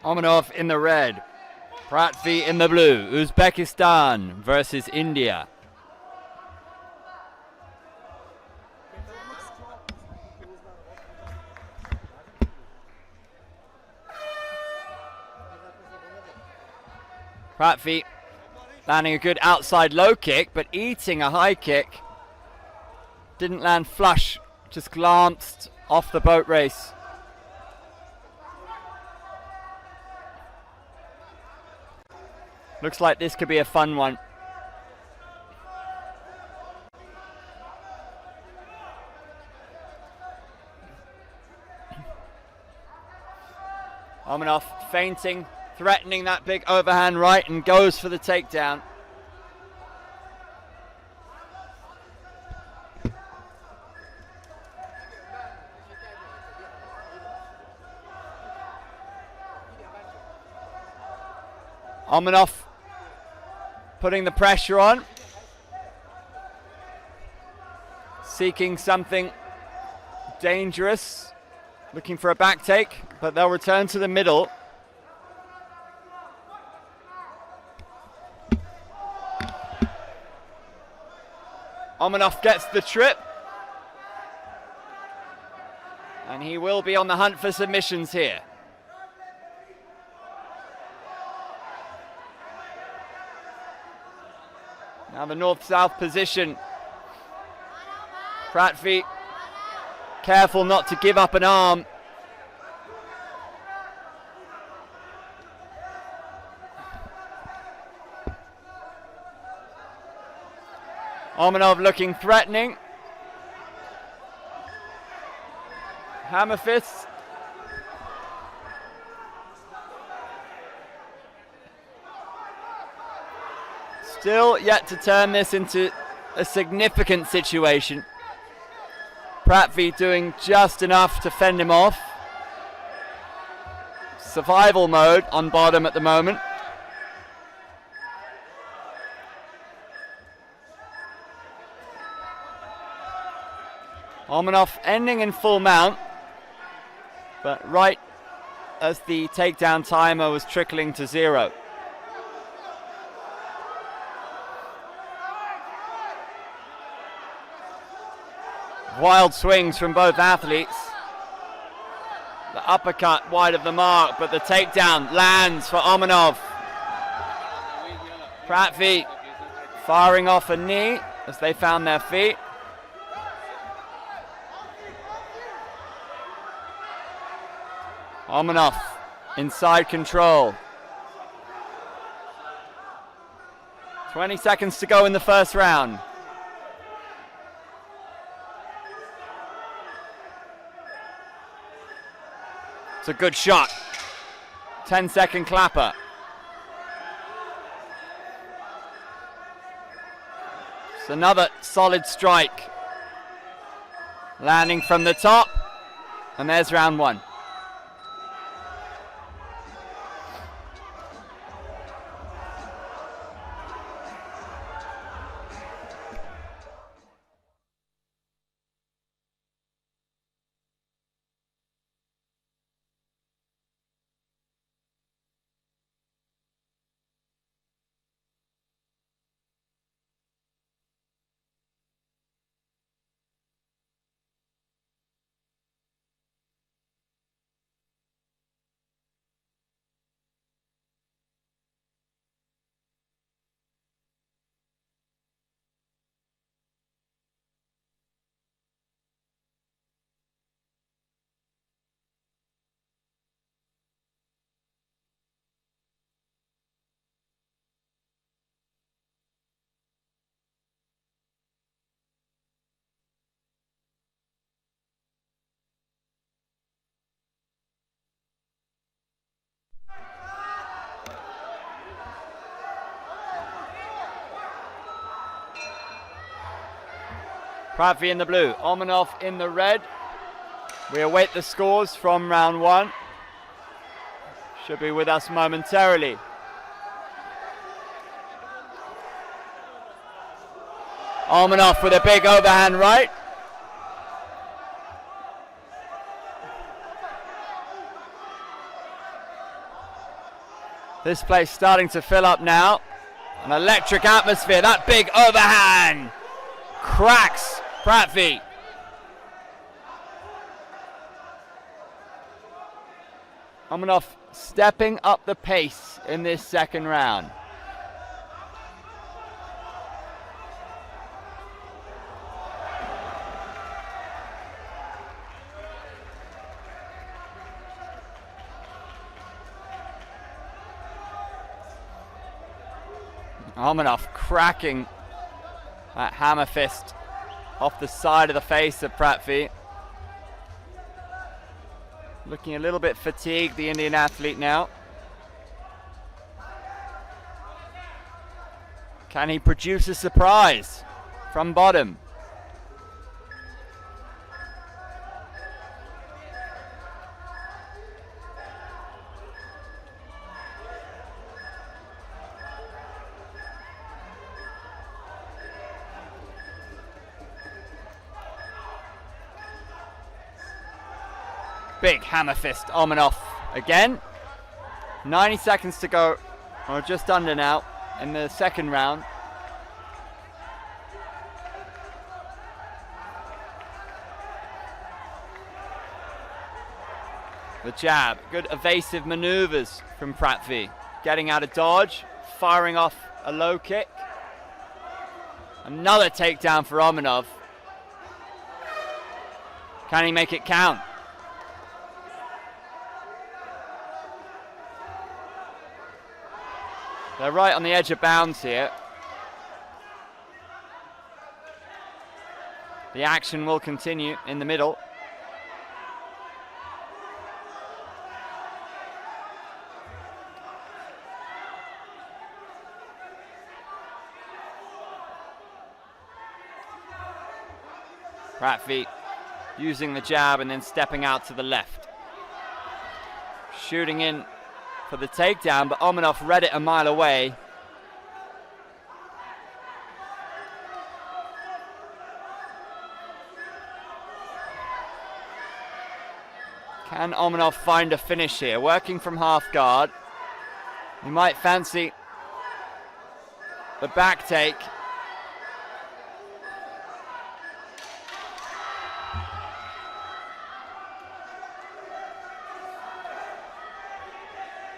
Omanov in the red. Prithvi in the blue. Uzbekistan versus India. Prithvi landing a good outside low kick, but eating a high kick. Didn't land flush, just glanced off the boat race. Looks like this could be a fun one. Omanov feinting, threatening that big overhand right, and goes for the takedown. Omanov putting the pressure on, seeking something dangerous, looking for a back take, but they'll return to the middle. Omanov gets the trip, and he will be on the hunt for submissions here. Now the north-south position. Prithvi careful not to give up an arm. Omanov looking threatening. Hammer fists. Still yet to turn this into a significant situation. Prithvi doing just enough to fend him off. Survival mode on bottom at the moment. Omanov ending in full mount, but right as the takedown timer was trickling to 0. Wild swings from both athletes. The uppercut wide of the mark, but the takedown lands for Omanov. Prithvi firing off a knee as they found their feet. Omanov inside control. 20 seconds to go in the first round. It's a good shot. 10-second clapper. It's another solid strike. Landing from the top. And there's round 1. Prithvi in the blue, Omanov in the red. We await the scores from round 1. Should be with us momentarily. Omanov with a big overhand right. This place starting to fill up now. An electric atmosphere. That big overhand cracks Prithvi. Romanov stepping up the pace in this second round. Romanov cracking that hammer fist off the side of the face of Prithvi. Looking a little bit fatigued, the Indian athlete now. Can he produce a surprise from bottom? Big hammer fist, Romanov again. 90 seconds to go, or just under now, in the second round. The jab, good evasive maneuvers from Prithvi. Getting out of dodge, firing off a low kick. Another takedown for Romanov. Can he make it count? They're right on the edge of bounds here. The action will continue in the middle. Prithvi using the jab and then stepping out to the left. Shooting in for the takedown, but Romanov read it a mile away. Can Romanov find a finish here? Working from half guard. He might fancy the back take.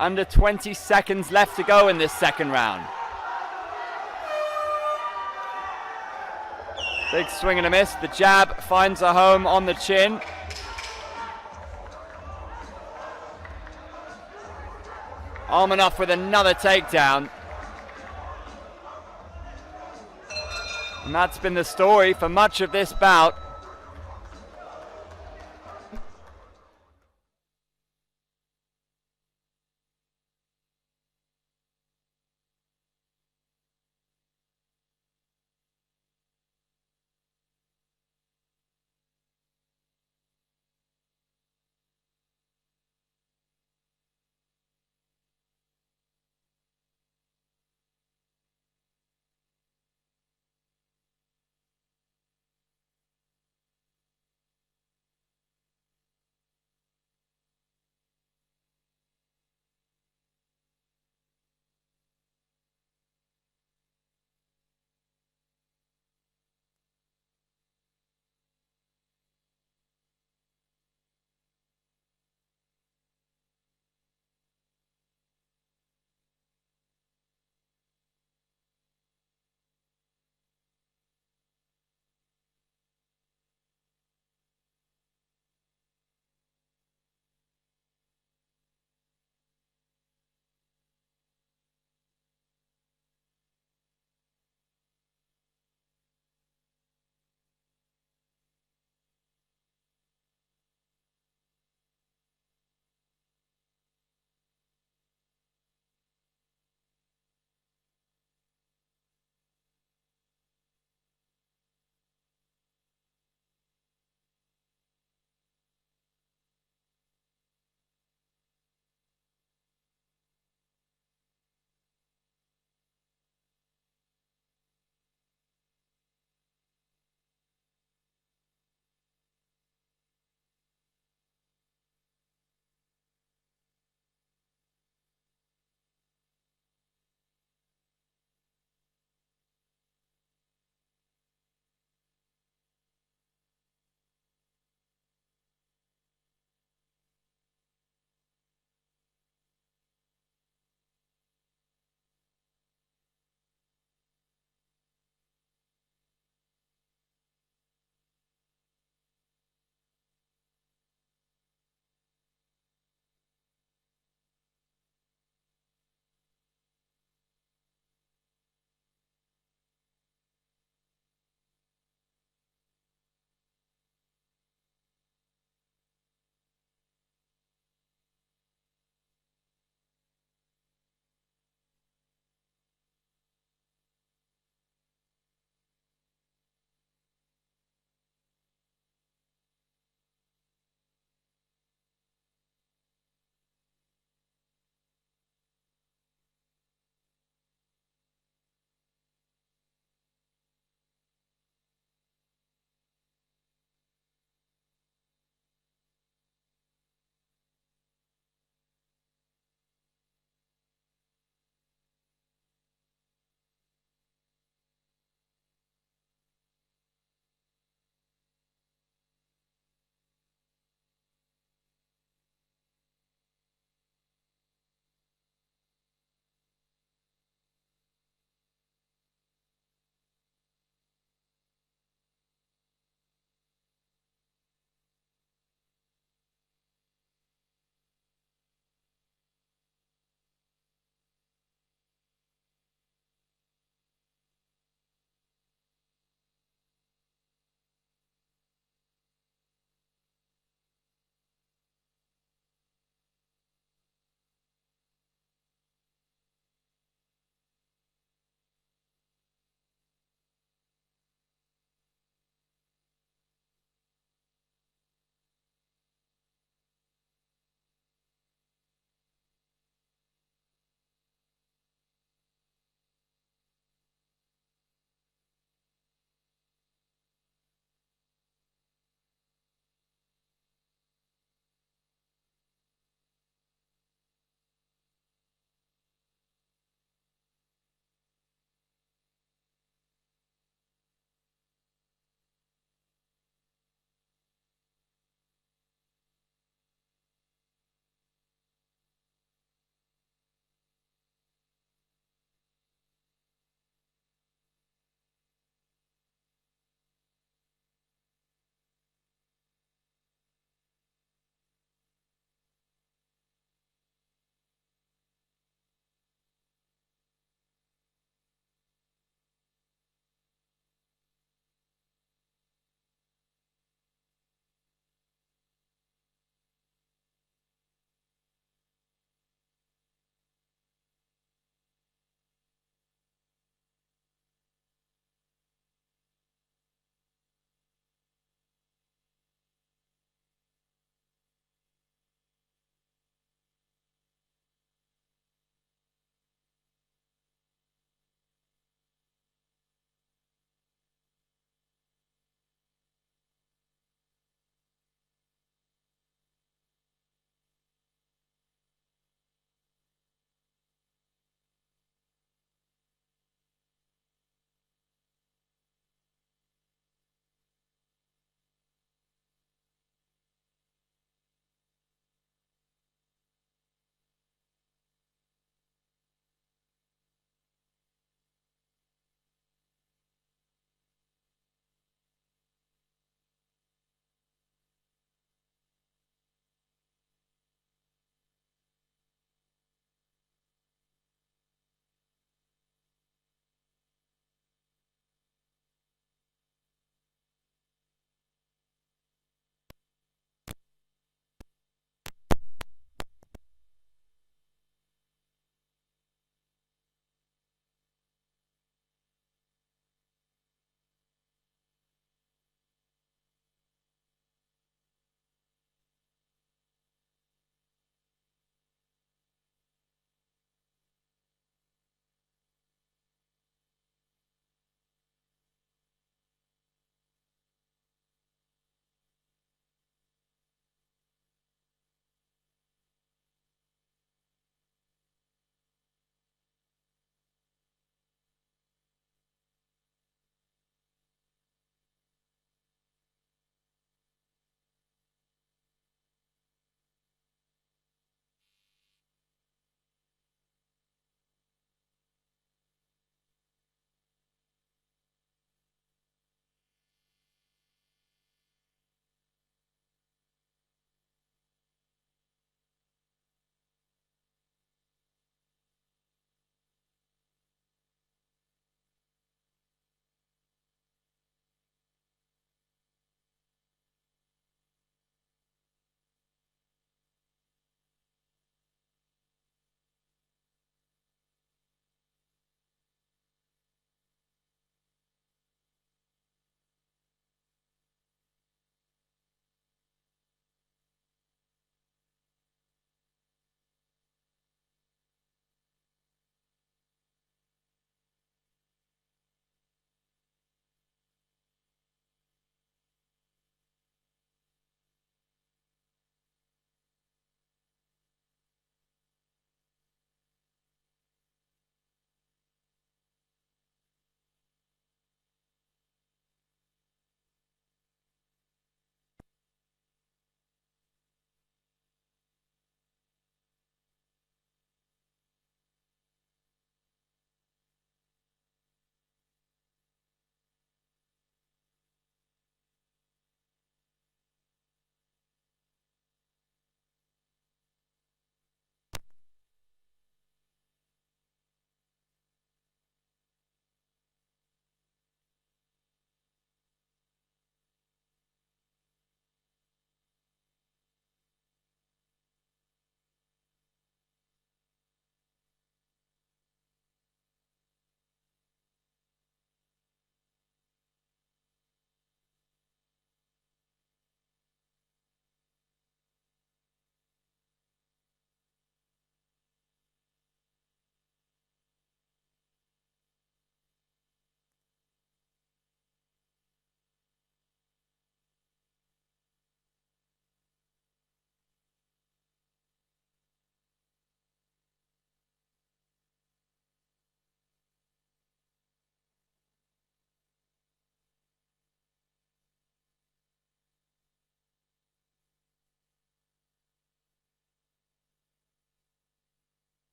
Under 20 seconds left to go in this second round. Big swing and a miss. The jab finds a home on the chin. Romanov with another takedown. And that's been the story for much of this bout.